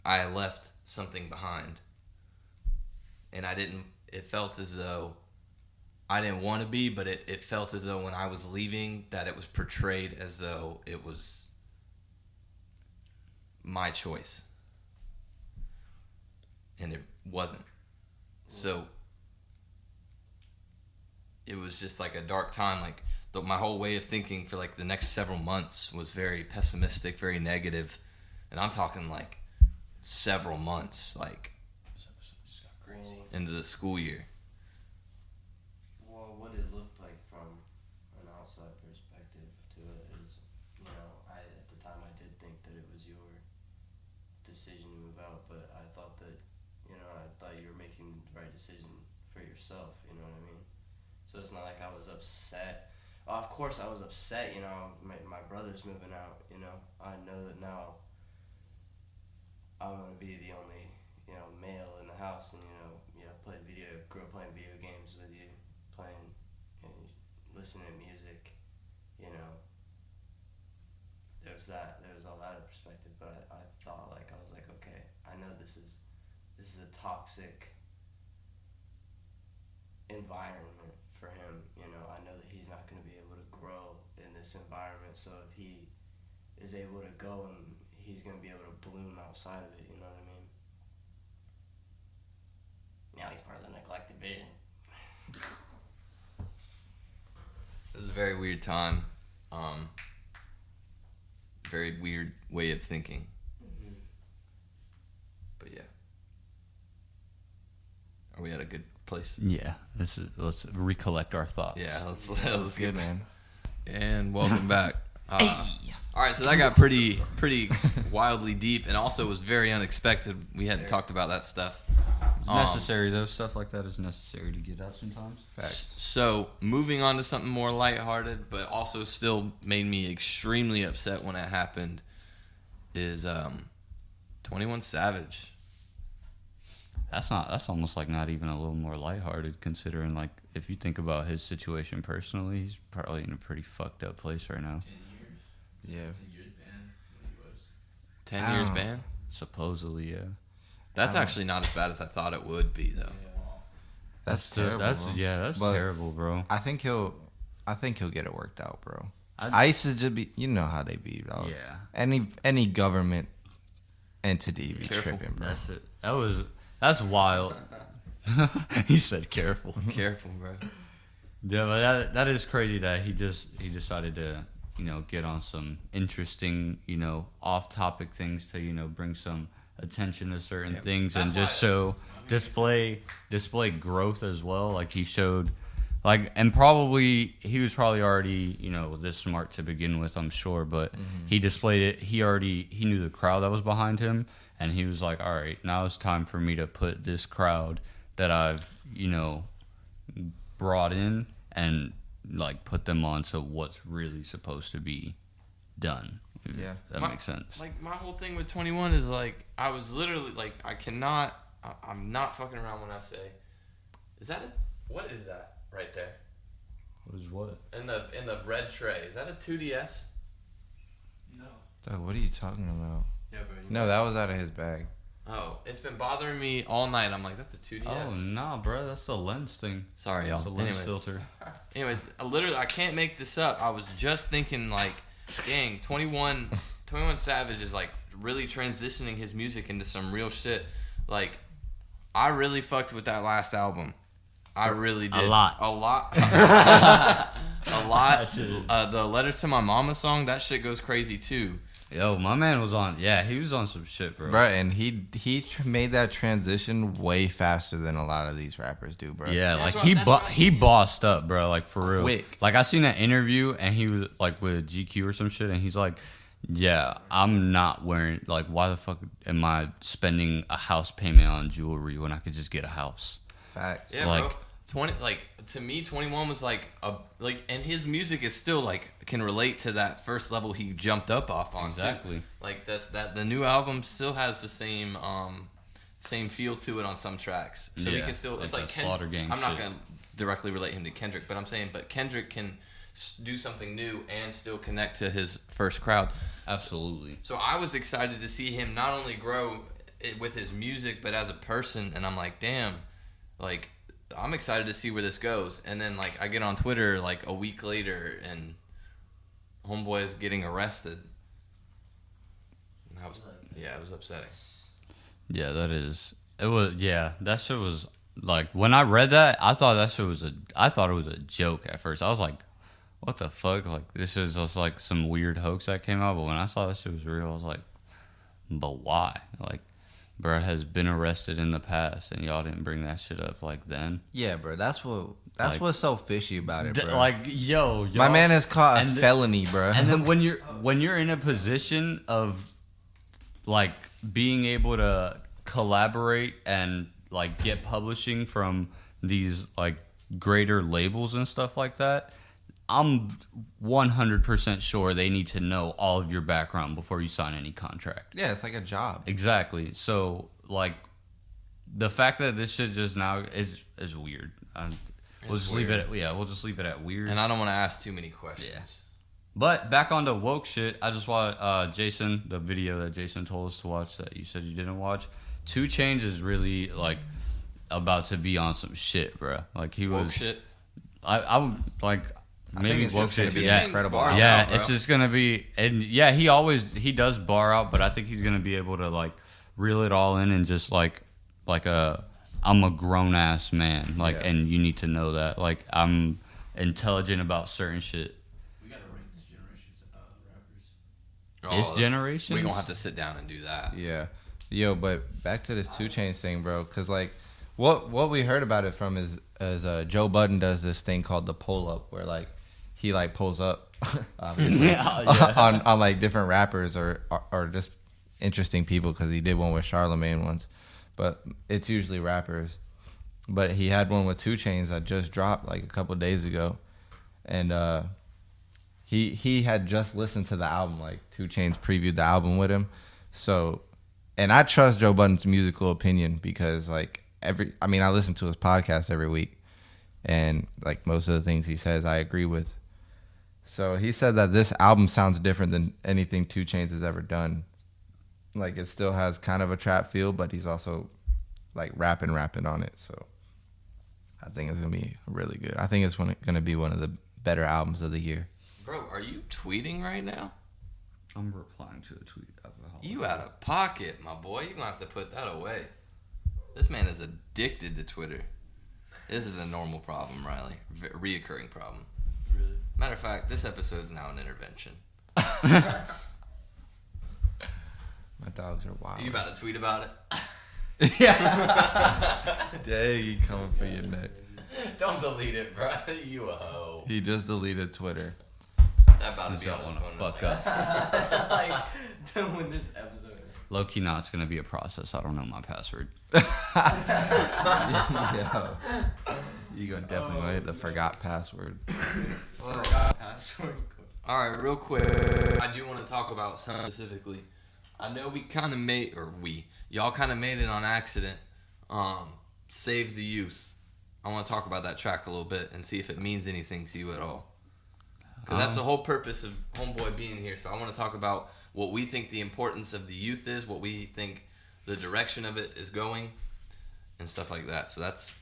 I left something behind. And it felt as though I didn't want to be, but it felt as though when I was leaving that it was portrayed as though it was my choice. And it wasn't. So it was just like a dark time. Like my whole way of thinking for like the next several months was very pessimistic, very negative. And I'm talking like several months, like Crazy. into the school year. Well, what it looked like from an outside perspective to it is, you know, at the time I did think that it was your decision to move out, but I thought that, you know, I thought you were making the right decision for yourself, you know what I mean? So it's not like I was upset. Of course I was upset, you know, my brother's moving out, you know. I know that now I'm going to be the only, you know, male in the house and, you know, grew up playing video games with you, playing, you know, listening to music, you know. There was all that perspective, but I thought, like, I was like, okay, I know this is a toxic environment for him, you know. I know that he's not going to be able to grow in this environment, so if he is able to go and he's going to be able to bloom outside of it, you know what I mean? Now he's part of the neglected vision. It was a very weird time. Very weird way of thinking. Mm-hmm. But yeah. Are we at a good place? Yeah, let's recollect our thoughts. Yeah, let's Good, get man. And welcome back. All right, so that got pretty wildly deep, and also was very unexpected. We hadn't talked about that stuff. It's necessary though. Stuff like that is necessary to get out sometimes. So moving on to something more lighthearted, but also still made me extremely upset when it happened, is 21 Savage. That's almost like not even a little more lighthearted, considering like if you think about his situation personally, he's probably in a pretty fucked up place right now. 10 years. Yeah. 10 years ban. What he was. 10 years ban? Supposedly, yeah. That's actually not as bad as I thought it would be, though. That's terrible. That's bro. that's But terrible, bro. I think he'll get it worked out, bro. I- ICE is just be, you know how they be, dog. Yeah. Any government entity be Careful. tripping, bro. That's it. That's wild. He said careful. Careful, bro. Yeah, but that is crazy that he decided to, you know, get on some interesting, you know, off-topic things to, you know, bring some attention to certain things and just show display growth as well. Like he showed, like, and probably he was probably already, you know, this smart to begin with, I'm sure, but he displayed it. He knew the crowd that was behind him, and he was like, all right, now it's time for me to put this crowd that I've, you know, brought in and like put them on to what's really supposed to be done. Yeah. That makes sense. Like, my whole thing with 21 is, like, I was literally, like, I'm not fucking around when I say, what is that right there? What is what? In the red tray, is that a 2DS? No. Dog, what are you talking about? Yeah, bro. No, that was out of his bag. Oh, it's been bothering me all night. I'm like, that's a 2DS. Oh, nah, bro. That's the lens thing. Sorry, That's a y'all. lens filter. Anyways, I can't make this up. I was just thinking, like, dang, 21 Savage is, like, really transitioning his music into some real shit. Like, I really fucked with that last album. I really did. A lot. A lot. The Letters to My Mama song, that shit goes crazy, too. Yo, my man was on. Yeah, he was on some shit, bro. Bro, and he made that transition way faster than a lot of these rappers do, bro. Yeah, That's like what- he bossed up, bro. Like for real. Quick. Like I seen that interview, and he was like with GQ or some shit, and he's like, "Yeah, I'm not wearing. Like, why the fuck am I spending a house payment on jewelry when I could just get a house?" Facts. Yeah, Like- bro. 20, like, to me, 21 was like and his music is still like can relate to that first level he jumped up off on. Exactly. Too. Like the new album still has the same feel to it on some tracks. So we Yeah, can still, like it's like that Slaughter Gang I'm not shit. gonna directly relate him to Kendrick, but I'm saying, but Kendrick can do something new and still connect to his first crowd. Absolutely. So I was excited to see him not only grow with his music, but as a person. And I'm like, damn, like I'm excited to see where this goes. And then like I get on Twitter like a week later and homeboy is getting arrested. And it was upsetting. Yeah, that is. It was. Yeah, that shit was like when I read that, I thought that shit was I thought it was a joke at first. I was like, "What the fuck? Like this is just like some weird hoax that came out." But when I saw that shit was real, I was like, "But why? Like, bro has been arrested in the past, and y'all didn't bring that shit up like then." Yeah, bro. That's Like, what's so fishy about it, bro. Like, yo, my man has caught a and felony, bro. And then when you're in a position of like being able to collaborate and like get publishing from these like greater labels and stuff like that, I'm 100% sure they need to know all of your background before you sign any contract. Yeah, it's like a job. Exactly. So like the fact that this shit just now is weird. We'll just leave it at, we'll just leave it at weird. And I don't want to ask too many questions. Yeah. But back on the woke shit, I just want Jason, the video that Jason told us to watch that you said you didn't watch. 2 Chainz is really like about to be on some shit, bro. Like he was Woke shit. I would like maybe it's woke just gonna shit. be Yeah, incredible. Bars yeah, out, bro. it's just gonna be, and yeah, he does bar out, but I think he's gonna be able to like reel it all in and just like I'm a grown ass man, like, Yeah. and you need to know that, like, I'm intelligent about certain shit. We gotta rank this generation's rappers. This generation, We gonna have to sit down and do that. Yeah. Yo, but back to this 2 Chainz thing, bro. Because, like, what we heard about it from is Joe Budden does this thing called the pull up, where, like, he, like, pulls up, obviously, Yeah. on, like, different rappers or just interesting people, because he did one with Charlamagne once. But it's usually rappers. But he had one with 2 Chainz that just dropped, like, a couple days ago. And he had just listened to the album. Like, 2 Chainz previewed the album with him. So... And I trust Joe Budden's musical opinion because, like, I listen to his podcast every week. And, like, most of the things he says, I agree with. So he said that this album sounds different than anything 2 Chainz has ever done. Like, it still has kind of a trap feel, but he's also, like, rapping on it. So I think it's going to be really good. I think it's going to be one of the better albums of the year. Bro, are you tweeting right now? I'm replying to a tweet. You out of pocket, my boy. You're going to have to put that away. This man is addicted to Twitter. This is a normal problem, Riley. Reoccurring problem. Really? Matter of fact, this episode's now an intervention. My dogs are wild. You about to tweet about it? Yeah. Dang, he coming for your neck. Don't delete it, bro. You a hoe. He just deleted Twitter. That about to be on Don't his want phone. to fuck up. Like, done with this episode. Low key, no, it's gonna be a process. I don't know my password. Yeah. You gonna definitely gonna hit the forgot password. Password. All right, real quick. I do want to talk about something specifically. I know we kind of y'all kind of made it on accident. Save the Youth. I want to talk about that track a little bit and see if it means anything to you at all. Because that's the whole purpose of Homeboy being here. So I want to talk about what we think the importance of the youth is, what we think the direction of it is going, and stuff like that. So that's...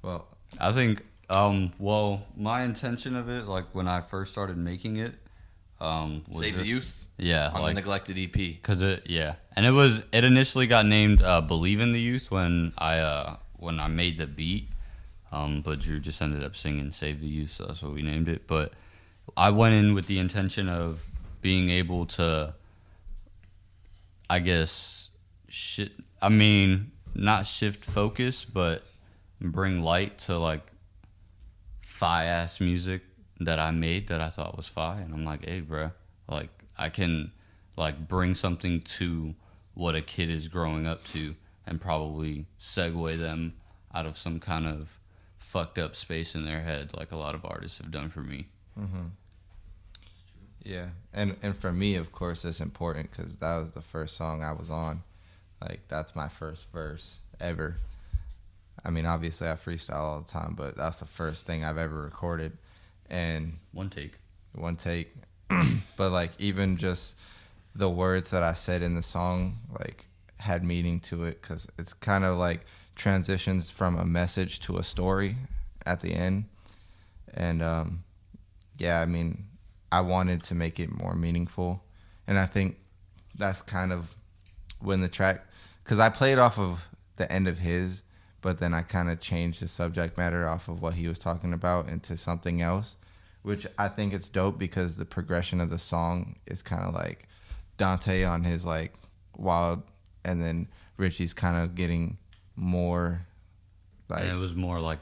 Well, I think, well, my intention of it, like when I first started making it, was Save the just- Youth Yeah, on like, the Neglected E EP. cause and it initially got named "Believe in the Youth" when I made the beat, but Drew just ended up singing "Save the Youth," so that's what we named it. But I went in with the intention of being able to, I guess, not shift focus, but bring light to like fi-ass music that I made that I thought was fi. And I'm like, hey, bro, like I can like bring something to what a kid is growing up to and probably segue them out of some kind of fucked up space in their head, like a lot of artists have done for me. mm-hmm. Yeah, and for me, of course, it's important because that was the first song I was on. Like, that's my first verse ever. I mean, obviously, I freestyle all the time, but that's the first thing I've ever recorded. And One take. But, like, even just the words that I said in the song, like, had meaning to it because it's kind of, like, transitions from a message to a story at the end. And yeah, I mean, I wanted to make it more meaningful. And I think that's kind of when the track, because I played off of the end of his, but then I kind of changed the subject matter off of what he was talking about into something else, which I think it's dope because the progression of the song is kind of like Dante on his like wild, and then Richie's kind of getting more like, and it was more like,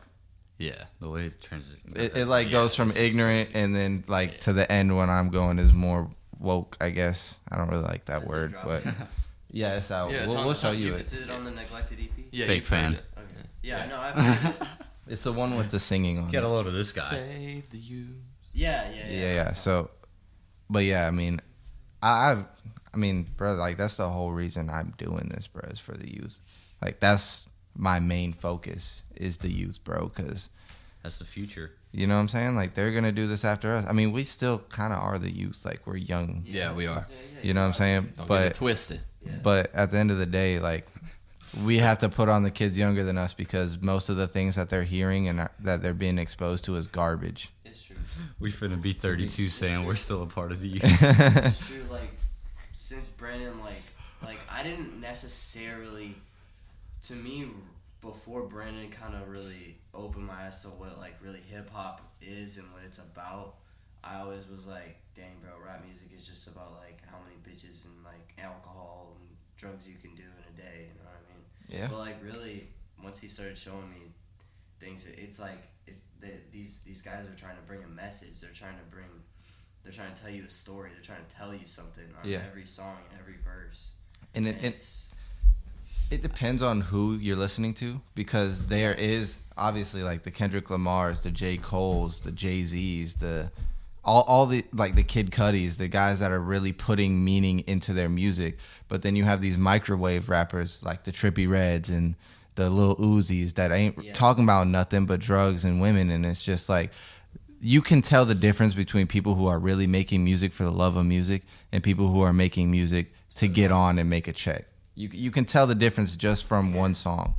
yeah, the way it transitioned. it like goes from ignorant and then like to the end when I'm going is more woke, I guess. I don't really like that Is it word, dropping? but yeah, it's out. Yeah, it's we'll show you Is it. it on the Neglected EP? Yeah, Fake you found fan. it. Okay. Yeah, I know. I've heard it. It's the one with the singing on Get a it. load of this guy. Save the youth. Yeah. Yeah. So, but yeah, I mean, I mean, bro, like that's the whole reason I'm doing this, bro, is for the youth. Like that's my main focus is the youth, bro, because That's the future. you know what I'm saying? Like they're gonna do this after us. I mean, we still kind of are the youth. Like we're young. Yeah, we are. You know what I'm saying? Don't get But it twisted. But at the end of the day, like we have to put on the kids younger than us because most of the things that they're hearing and that they're being exposed to is garbage. It's true. We finna be 32 saying we're still a part of the youth. It's true. Like since Brandon, like I didn't necessarily, to me, before Brandon kind of really opened my eyes to what like really hip hop is and what it's about. I always was like, dang, bro, rap music is just about like how many bitches and like alcohol and drugs you can do in a day. You know what I mean? Yeah. But like really, once he started showing me things, it's like these guys are trying to bring a message. They're trying to tell you a story. They're trying to tell you something on every song and every verse. And it depends on who you're listening to because there is obviously like the Kendrick Lamars, the J. Coles, the Jay-Z's, the all the like the Kid Cudis, the guys that are really putting meaning into their music. But then you have these microwave rappers like the Trippie Reds and the Lil Uzis that ain't talking about nothing but drugs and women, and it's just like you can tell the difference between people who are really making music for the love of music and people who are making music to get on and make a check. You can tell the difference just from one song.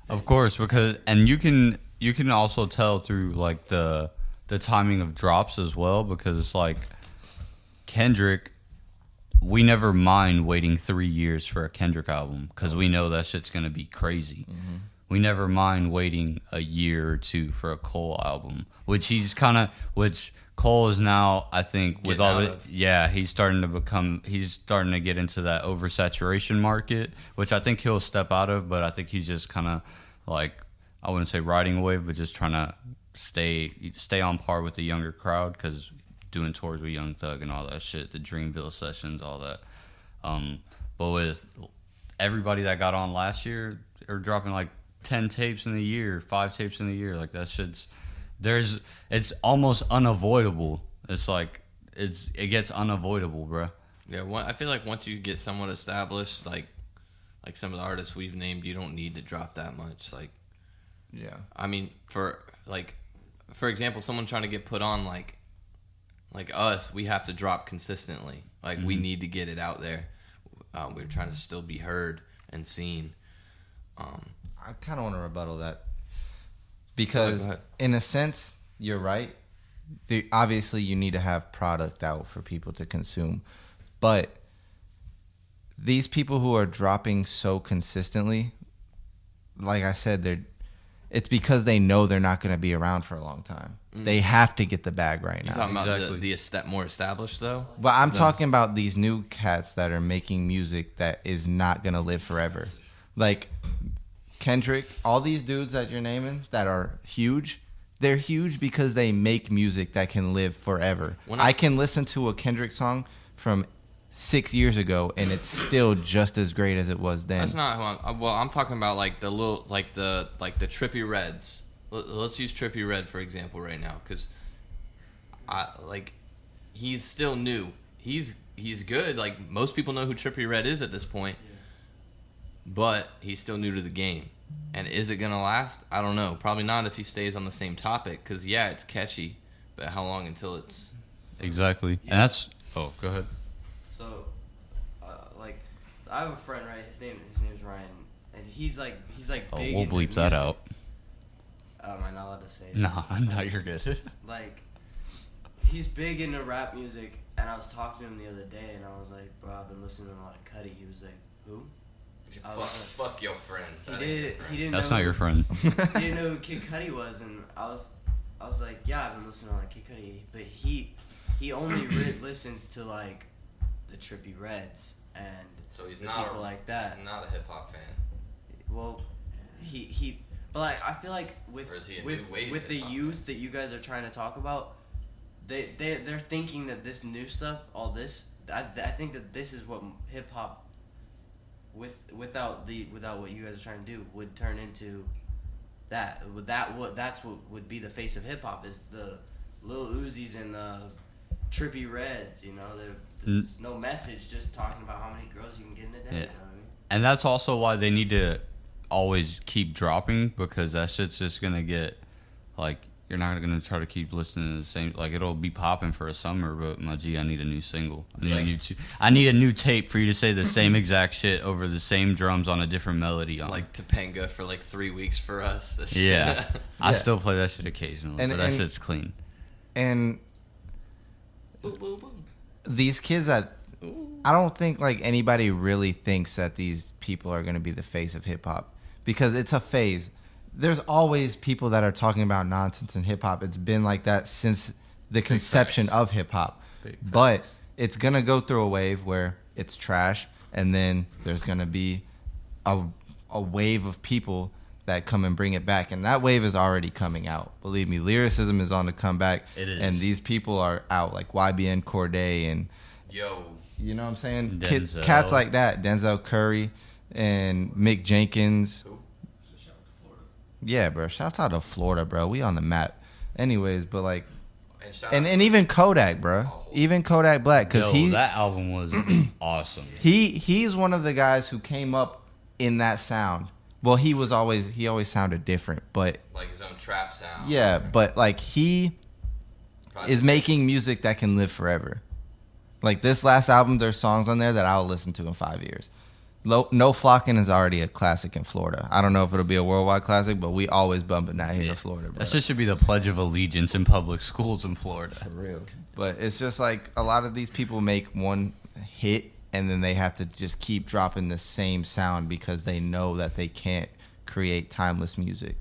Of course, because and you can also tell through like the timing of drops as well, because it's like Kendrick, we never mind waiting 3 years for a Kendrick album because we know that shit's gonna be crazy. Mm-hmm. We never mind waiting a year or two for a Cole album, which Cole is now, I think, with all the he's starting to get into that oversaturation market, which I think he'll step out of, but I think he's just kind of like, I wouldn't say riding a wave, but just trying to stay on par with the younger crowd because doing tours with Young Thug and all that shit, the Dreamville sessions, all that. But with everybody that got on last year, they're dropping like 10 tapes in a year, 5 tapes in a year, like that shit's. It's almost unavoidable. It's like it gets unavoidable, bro. Yeah, I feel like once you get somewhat established, like some of the artists we've named, you don't need to drop that much. Like, yeah, I mean, for example, someone trying to get put on like us, we have to drop consistently. Like we need to get it out there. We're trying to still be heard and seen. I kind of want to rebuttal that. Because in a sense, you're right. Obviously, you need to have product out for people to consume. But these people who are dropping so consistently, like I said, it's because they know they're not going to be around for a long time. They have to get the bag right now. You're talking about the more established, though? But I'm talking about these new cats that are making music that is not going to live forever. Like Kendrick, all these dudes that you're naming that are huge, they're huge because they make music that can live forever. I can listen to a Kendrick song from 6 years ago and it's still just as great as it was then. That's not who I'm talking about, like the little, like the Trippie Reds. Let's use Trippie Red for example right now, because he's still new. He's good. Like most people know who Trippie Red is at this point. But he's still new to the game. And is it going to last? I don't know. Probably not if he stays on the same topic. Because, yeah, it's catchy. But how long until it's... Exactly. Yeah. And that's... Oh, go ahead. So, I have a friend, right? His name's Ryan. and he's like Oh, big. we'll into bleep that music. out. Am I not allowed to say it? No, no, you're good. Like, he's big into rap music, and I was talking to him the other day, and I was like, bro, I've been listening to a lot of Cudi. He was like, who? Fuck your friend. He didn't. That's know not your friend. He didn't know who Kid Cudi was, and I was like, yeah, I've been listening to like Kid Cudi, but he only listens to like the Trippie Reds and So he's the not people like that. He's not a hip hop fan. Well, he, but like I feel like Or is he a with new wave the hip-hop youth that you guys are trying to talk about, they're thinking that this new stuff, all this, I think that this is what hip hop, without what you guys are trying to do, would turn into. That's what would be the face of hip hop, is the Lil Uzis and the Trippie Reds. You know, there's no message, just talking about how many girls you can get in a day. Yeah. You know what I mean? And that's also why they need to always keep dropping, because that shit's just gonna get like, you're not gonna try to keep listening to the same, like, it'll be popping for a summer, but my G, I need a new single. I need a new tape for you to say the same exact shit over the same drums on a different melody on. Like Topanga for like 3 weeks for us. This yeah. I Yeah. still play that shit occasionally, but that shit's clean. And Boom, boom, boom. these kids that I don't think like anybody really thinks that these people are going to be the face of hip hop, because it's a phase. There's always people that are talking about nonsense in hip hop. It's been like that since the conception of hip hop. But it's going to go through a wave where it's trash, and then there's going to be a wave of people that come and bring it back, and that wave is already coming out. Believe me, lyricism is on the comeback. It is. And these people are out, like YBN Cordae, and Yo. you know what I'm saying? Denzel. Cats like that, Denzel Curry and Mick Jenkins. So shout out to Florida. Yeah, bro. Shouts out to Florida, bro. We on the map. Anyways, but like, And shout and out even Kodak, bro. Even Kodak Black, because Yo, he that album was awesome. he's one of the guys who came up in that sound. Well, he always sounded different, but like his own trap sound. yeah, but like he Probably- is making music that can live forever. Like this last album, there's songs on there that I'll listen to in 5 years. No Flocking is already a classic in Florida. I don't know if it'll be a worldwide classic, but we always bumping that here in Florida, bro. That shit should be the Pledge of Allegiance in public schools in Florida. For real. But it's just like a lot of these people make one hit and then they have to just keep dropping the same sound because they know that they can't create timeless music.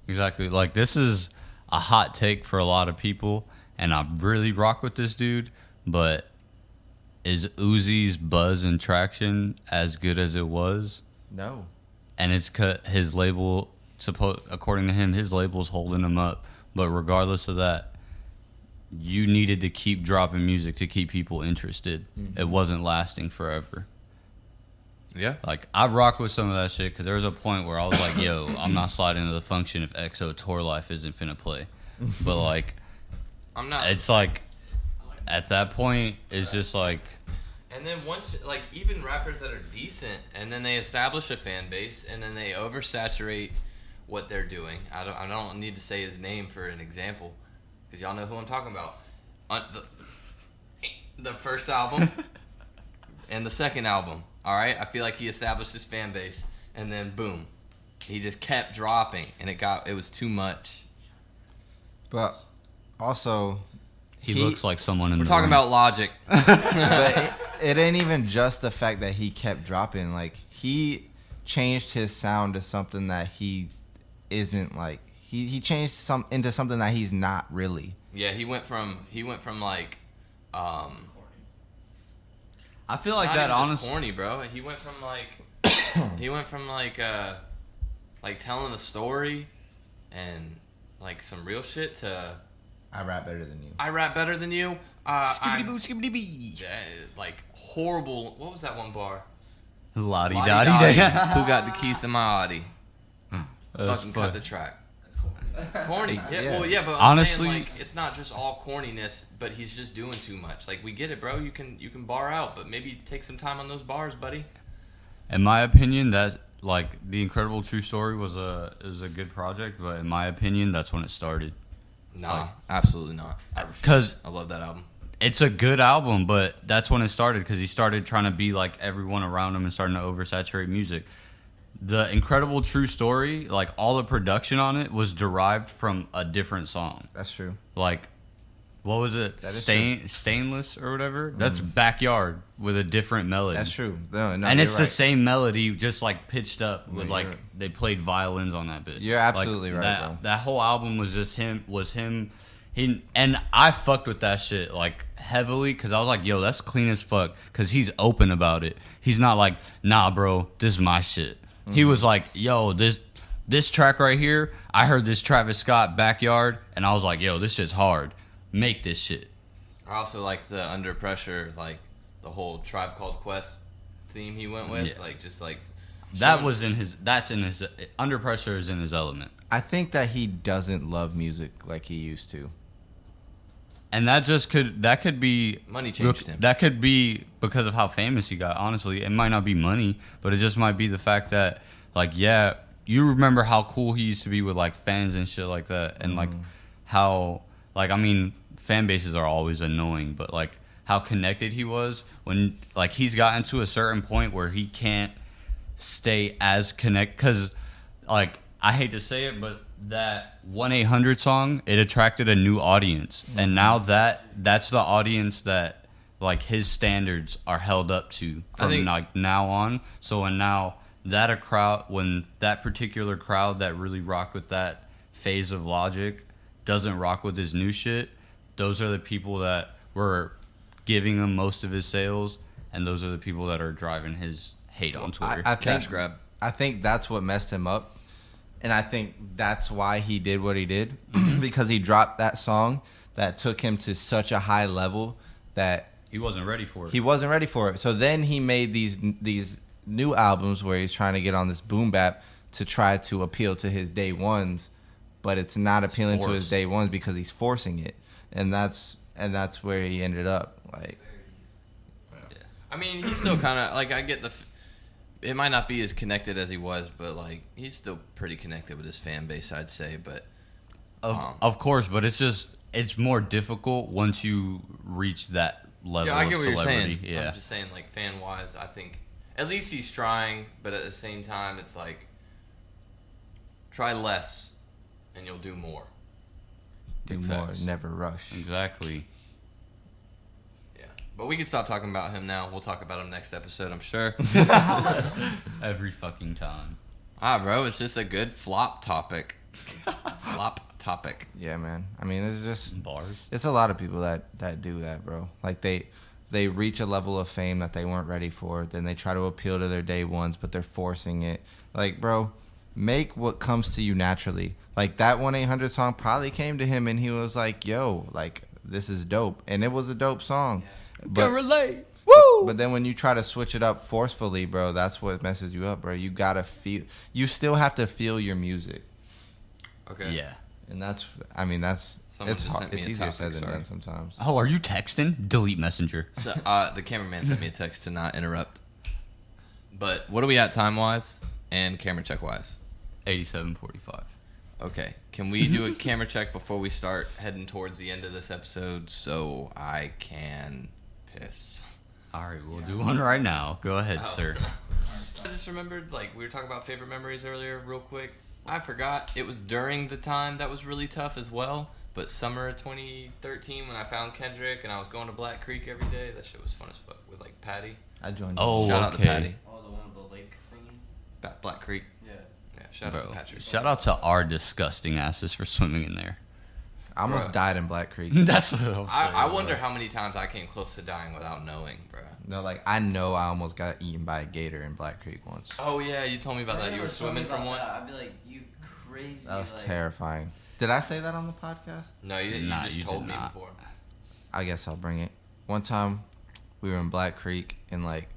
Exactly. Like, this is a hot take for a lot of people, and I really rock with this dude, but is Uzi's buzz and traction as good as it was? No. And it's cut his label, according to him, his label's holding him up. But regardless of that, you needed to keep dropping music to keep people interested. Mm-hmm. It wasn't lasting forever. Yeah. Like, I rock with some of that shit because there was a point where I was like, yo, I'm not sliding to the function if EXO Tour Life isn't finna play. But, like, I'm not. it's like, at that point, it's just like, And then once, like, even rappers that are decent, and then they establish a fan base, and then they oversaturate what they're doing. I don't need to say his name for an example, because y'all know who I'm talking about. The first album and the second album. All right, I feel like he established his fan base, and then boom, he just kept dropping, and it was too much. But also, he looks like someone in We're the talking room. about Logic. but it ain't even just the fact that he kept dropping. Like, he changed his sound to something that he isn't like. He changed into something that he's not really. Yeah, he went from like, I feel like not that, even just honestly. corny, bro. He went from like telling a story and like some real shit to I rap better than you. I rap better than you. Skibbity boo, skibbity bee. Like horrible. What was that one bar? Lottie Lottie dottie dotty. day. Who got the keys to my Audi? That's Fucking fun. cut the track. That's cool. Corny. Yeah, Yeah. well, yeah, but Honestly- I'm saying, like, it's not just all corniness, but he's just doing too much. Like, we get it, bro. You can bar out, but maybe take some time on those bars, buddy. In my opinion, that, like, The Incredible True Story was a good project, but in my opinion, that's when it started. Nah, absolutely not. Because I love that album. it's a good album, but that's when it started, because he started trying to be like everyone around him and starting to oversaturate music. the Incredible True Story, like all the production on it was derived from a different song. That's true. Like, what was it? That is Stainless or whatever? That's Backyard with a different melody. That's true. No, And you're it's the right. same melody, just like pitched up with No, like you're- they played violins on that bit. You're absolutely right, that, bro. That whole album was just him. And I fucked with that shit like heavily because I was like, yo, that's clean as fuck. Because he's open about it. He's not like, nah, bro, this is my shit. He was like, yo, this track right here. I heard this Travis Scott Backyard, and I was like, yo, this shit's hard. Make this shit. I also like the Under Pressure, like the whole Tribe Called Quest theme he went with. Yeah. Like, just like. That's in his Under Pressure is in his element. I think that he doesn't love music like he used to. And that could be Money changed him. That could be because of how famous he got. Honestly, it might not be money, but it just might be the fact that, like, yeah, you remember how cool he used to be with like fans and shit like that, and like how, like, I mean, fan bases are always annoying, but like how connected he was when like he's gotten to a certain point where he can't stay as connected because, like, I hate to say it, but that 1-800 song, it attracted a new audience, and now that's the audience that like his standards are held up to from like now on. So when that particular crowd that really rocked with that phase of Logic doesn't rock with his new shit, those are the people that were giving him most of his sales, and those are the people that are driving his hate on Twitter. I Cash think, grab. I think that's what messed him up. And I think that's why he did what he did. Because he dropped that song that took him to such a high level that He wasn't ready for it. he wasn't ready for it. So then he made these new albums where he's trying to get on this boom bap to try to appeal to his day ones, but it's not appealing to his forced. day ones because he's forcing it. And that's where he ended up. Like, I mean, he's still kind of like, I get it might not be as connected as he was, but like he's still pretty connected with his fan base, I'd say. But Of course, but it's more difficult once you reach that level yeah, I of get what you're celebrity. saying. Yeah. I'm just saying, like, fan wise, I think at least he's trying, but at the same time, it's like try less and you'll do more. do Big more, facts. never rush. Exactly. Yeah, but we can stop talking about him now. We'll talk about him next episode, I'm sure. Every fucking time. Bro, it's just a good flop topic. Flop topic. Yeah, man. I mean, it's just Bars. it's a lot of people that do that, bro. Like they reach a level of fame that they weren't ready for. Then they try to appeal to their day ones, but they're forcing it. Like, bro, make what comes to you naturally. Like that 1-800 song probably came to him and he was like, yo, like this is dope. And it was a dope song. But, relate. Woo! But then when you try to switch it up forcefully, bro, that's what messes you up, bro. You still have to feel your music. Okay. Yeah. And that's Someone it's just hard. sent me It's a easier topic, said than sorry. done sometimes. Oh, are you texting? Delete Messenger. So, the cameraman sent me a text to not interrupt. But what are we at time wise and camera check wise? 87:45. Okay. Can we do a camera check before we start heading towards the end of this episode so I can piss? All right, we'll do one right now. Go ahead, Oh. sir. I just remembered, like, we were talking about favorite memories earlier, real quick. I forgot it was during the time that was really tough as well. But summer of 2013, when I found Kendrick and I was going to Black Creek every day, that shit was fun as fuck with like Patty. I joined. Oh, Shout out to okay. Patty. Oh, the one with the lake thingy? Black Creek. Yeah. Yeah, shout out to Bro, Patrick. shout out to our disgusting asses for swimming in there. I almost Bruh. died in Black Creek. That's what I'm saying. I bro. wonder how many times I came close to dying without knowing, bro. No, like I know I almost got eaten by a gator in Black Creek once. Oh yeah, you told me about that. You were Whenever swimming somebody from one. about that, I'd be like, you crazy. That was like, terrifying. Did I say that on the podcast? No, you didn't. Nah, You just you told did me not. before. I guess I'll bring it. One time, we were in Black Creek and like,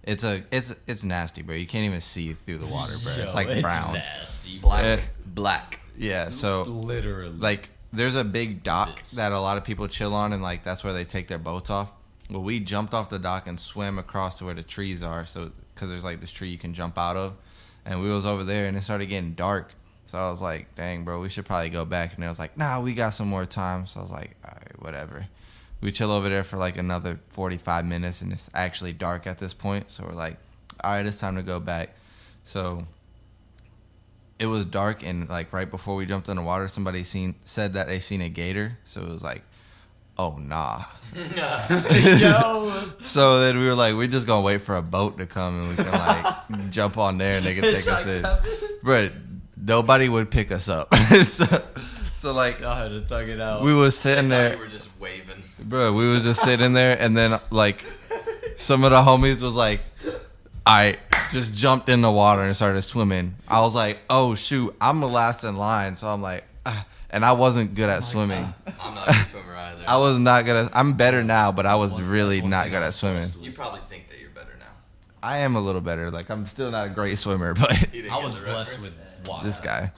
it's nasty, bro. You can't even see through the water, bro. It's like brown. Nasty, Black. Yeah. So Literally. like, there's a big dock This. that a lot of people chill on, and like that's where they take their boats off. Well, we jumped off the dock and swam across to where the trees are, so because there's like this tree you can jump out of, and we was over there, and it started getting dark. So I was like, dang, bro, we should probably go back. And it was like, nah, we got some more time. So I was like, all right, whatever. We chill over there for like another 45 minutes, and it's actually dark at this point. So we're like, all right, it's time to go back. So it was dark, and like right before we jumped in the water, somebody said that they seen a gator. So it was like, oh nah. Yo. So then we were like, we're just gonna wait for a boat to come and we can like jump on there and they can take us in. But nobody would pick us up. so like Y'all had to tug it out. we was sitting I thought there, you were just waving. bro. We was just sitting there, and then like some of the homies was like, I just jumped in the water and started swimming. I was like, oh shoot, I'm the last in line, so I'm like, and I wasn't good at swimming. I'm not a good swimmer either. I was not good at. I'm better now, but I was really not good at swimming. You probably think that you're better now. I am a little better. Like I'm still not a great swimmer, but I was blessed with water. this guy.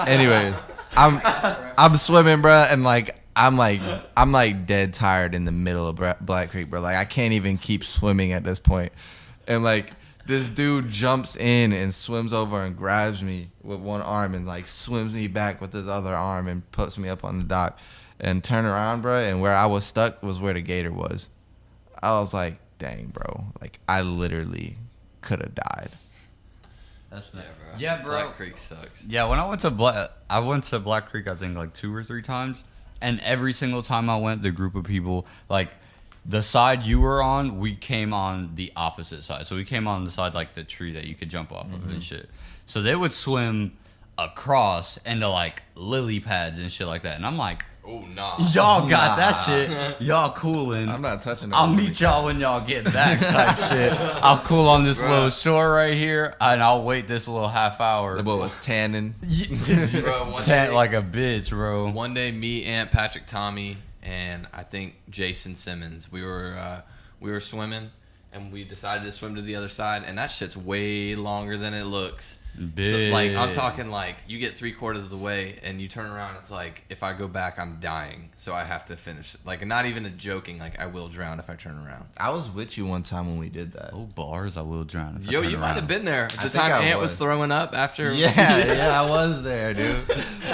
Anyway, I'm swimming, bro, and like I'm like dead tired in the middle of Black Creek, bro. Like I can't even keep swimming at this point, and like this dude jumps in and swims over and grabs me with one arm and like swims me back with his other arm and puts me up on the dock and turn around, bro. And where I was stuck was where the gator was. I was like, dang, bro. Like I literally could have died. That's Yeah, not. bro. Yeah, bro. Black Creek sucks. Yeah, when I went to Black Creek, I think like 2 or 3 times, and every single time I went, the group of people, like the side you were on, we came on the opposite side. So we came on the side like the tree that you could jump off of and shit. So they would swim across into like lily pads and shit like that, and I'm like, Oh, nah. y'all got that shit, y'all coolin'. I'm not touching. I'll meet y'all when y'all get back type shit. I'll cool on this little shore right here, and I'll wait this little half hour. The boy was tanning. Bro, Like a bitch, bro. one day, me, Aunt Patrick, Tommy, and I think Jason Simmons, we were swimming, and we decided to swim to the other side, and that shit's way longer than it looks. So, like, I'm talking like you get 3/4 of the way and you turn around, it's like if I go back I'm dying, so I have to finish. Like, not even a joking, like I will drown if I turn around. I was with you one time when we did that. Oh, bars, I will drown. If I Yo, turn you around. might have been there. The think time I Aunt was was. throwing up after. Yeah, I was there, dude.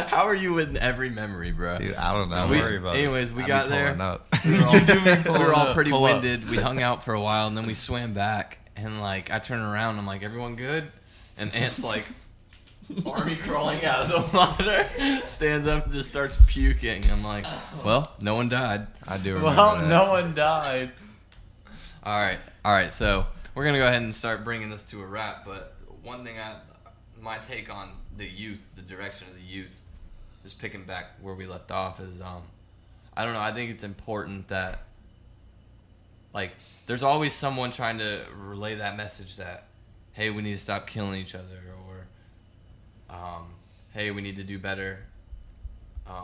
How are you in every memory, bro? Dude, I don't know. Don't worry about it. Anyways, we I be got there. pulling up. We were all pretty Pull up. winded. We hung out for a while, and then we swam back. And like, I turn around, I'm like, "Everyone good?" And Aunt's like, army crawling out of the water, stands up and just starts puking. I'm like, "Well, no one died." I do remember Well, that. no one died. All right. So we're gonna go ahead and start bringing this to a wrap. But one thing, my take on the youth, the direction of the youth, just picking back where we left off is, I don't know. I think it's important that, like, there's always someone trying to relay that message that, hey, we need to stop killing each other, or, hey, we need to do better,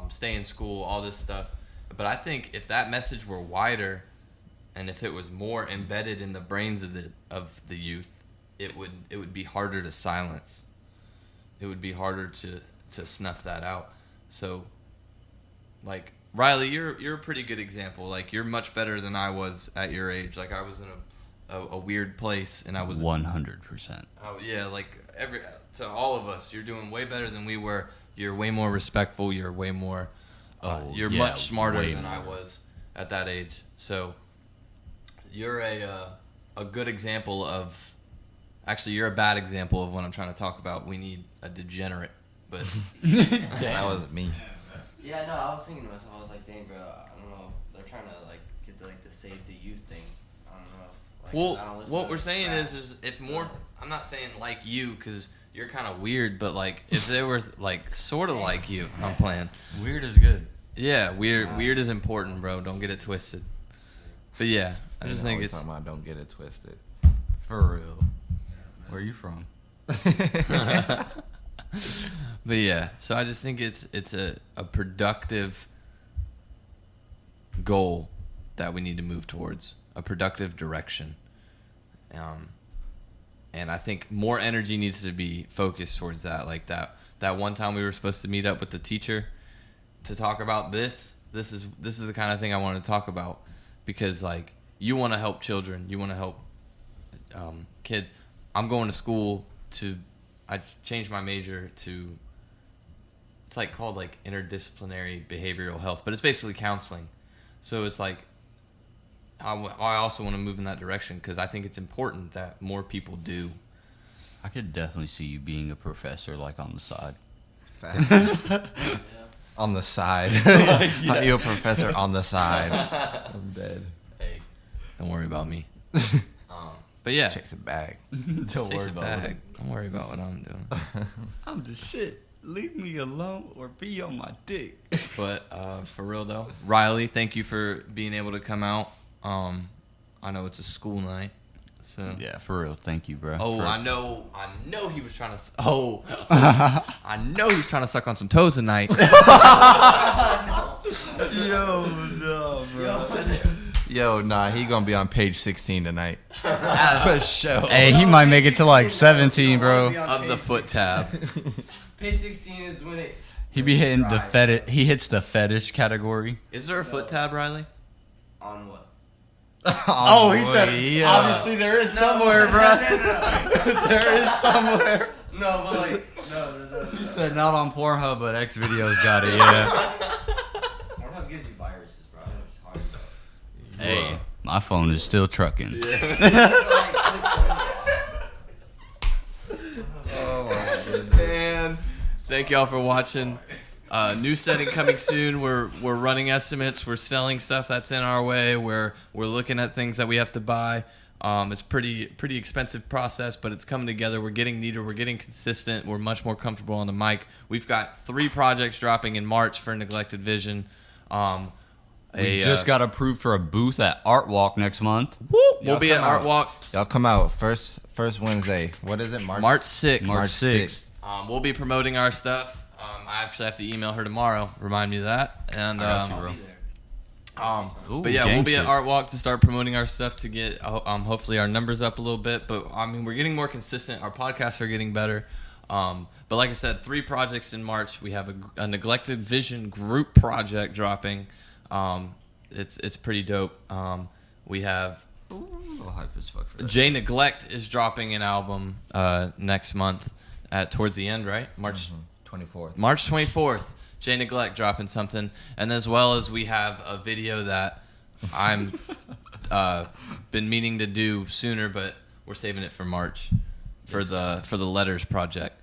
stay in school, all this stuff. But I think if that message were wider, and if it was more embedded in the brains of the youth, it would be harder to silence. It would be harder to snuff that out. So, like, Riley, you're a pretty good example. Like, you're much better than I was at your age. Like, I was in a weird place, and I was 100%. Oh yeah, like to all of us, you're doing way better than we were. You're way more respectful. You're way more. You're much smarter than I was at that age. So you're a good example of. Actually, you're a bad example of what I'm trying to talk about. We need a degenerate, but That wasn't me. Yeah, no, I was thinking to myself, I was like, dang, bro, I don't know. They're trying to, like, get the, like, the save the youth thing. I don't know. Like, well, I don't listen what to we're that saying crap. is if more. I'm not saying like you, because you're kind of weird, but like if they were like sort of like you, I'm playing. Weird is good. Yeah, weird is important, bro. Don't get it twisted. But yeah, I just think it's. talking about don't get it twisted. For real. Where are you from? But yeah, so I just think it's a productive goal that we need to move towards, a productive direction. And I think more energy needs to be focused towards that. Like that one time we were supposed to meet up with the teacher to talk about this. This is the kind of thing I want to talk about, because like you want to help children, you want to help kids. I'm going to school I changed my major to, it's like called like interdisciplinary behavioral health, but it's basically counseling. So it's like, I also want to move in that direction because I think it's important that more people do. I could definitely see you being a professor, like on the side. Facts. On the side. Are you a professor on the side? I'm dead. Hey, don't worry about me. But yeah, Chase a bag. Don't chase a bag. Don't worry about what I'm doing. I'm the shit. Leave me alone or be on my dick. But for real though, Riley, thank you for being able to come out. I know it's a school night, so Yeah, for real. Thank you, bro. Oh, For- I know he was trying to. I know he was trying to suck on some toes tonight. Yo, no, bro. Yo, nah, he gonna be on page 16 tonight. For sure. Hey, he might make it to like 17, bro. Of the foot tab. Page 16 is when it. He be hitting the Drive. fetish. He hits the fetish category. Is there a foot tab, Riley? On what? Oh, he said. yeah. Obviously, there is somewhere, bro. No. There is somewhere. No, but like, no. He said not on Pornhub, but X videos got it. Yeah. Pornhub gives you viruses, bro. I don't know what you're talking about. Hey, my phone is still trucking. Man, thank y'all for watching. New setting coming soon. We're running estimates. We're selling stuff that's in our way. We're looking at things that we have to buy. It's pretty expensive process, but it's coming together. We're getting neater. We're getting consistent. We're much more comfortable on the mic. We've got 3 projects dropping in March for Neglected Vision. We just got approved for a booth at Art Walk next month. We'll be at come Art out. Walk Y'all come out first Wednesday. What is it? March 6th. March 6th. We'll be promoting our stuff. I actually have to email her tomorrow. Remind me of that. And I got you, bro. Ooh, but yeah, gang we'll be at shit. Art Walk to start promoting our stuff to get hopefully our numbers up a little bit. But I mean, we're getting more consistent. Our podcasts are getting better. But like I said, 3 projects in March. We have a Neglected Vision group project dropping. It's pretty dope. We have Hype as fuck for that. Jay Neglect is dropping an album next month towards the end, right? March 24th. March 24th. Jay Neglect dropping something, and as well as we have a video that I'm been meaning to do sooner, but we're saving it for March for the Letters project.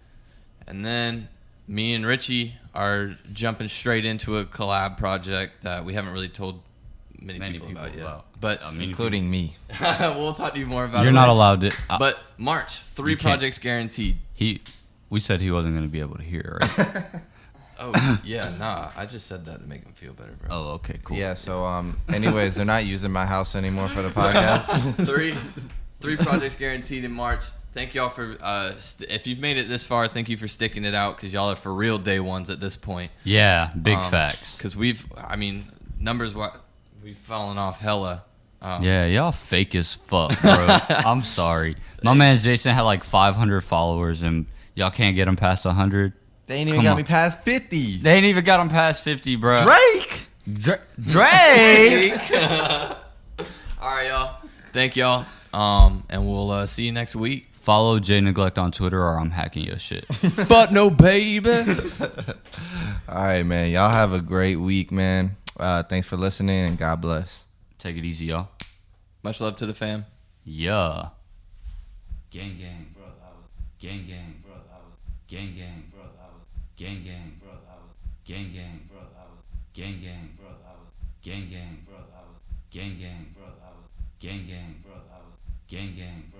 And then me and Richie are jumping straight into a collab project that we haven't really told many people about yet. But I mean, Including me. we'll talk to you more about it. you're not later. allowed to. But March, 3 You can't. projects guaranteed. We said he wasn't going to be able to hear, right? Oh yeah, nah. I just said that to make him feel better, bro. Oh, okay, cool. Yeah, so anyways, they're not using my house anymore for the podcast. Three projects guaranteed in March. Thank y'all for if you've made it this far, thank you for sticking it out because y'all are for real day ones at this point. Yeah, big facts. Because numbers we've fallen off hella. Yeah, y'all fake as fuck, bro. I'm sorry. My man Jason had like 500 followers, and y'all can't get him past 100. They ain't even Come got on. me past 50. They ain't even got him past 50, bro. Drake! Drake! All right, y'all. Thank y'all. And we'll see you next week. Follow Jay Neglect on Twitter, or I'm hacking your shit. But no, baby. All right, man. Y'all have a great week, man. Thanks for listening, and God bless. Take it easy, y'all. Much love to the fam. Yeah. Gang, gang. Gang, gang. Gang, gang. Gang, gang. Gang, gang. Gang, gang. Gang, gang. Gang, gang. Gang, gang. Gang, gang.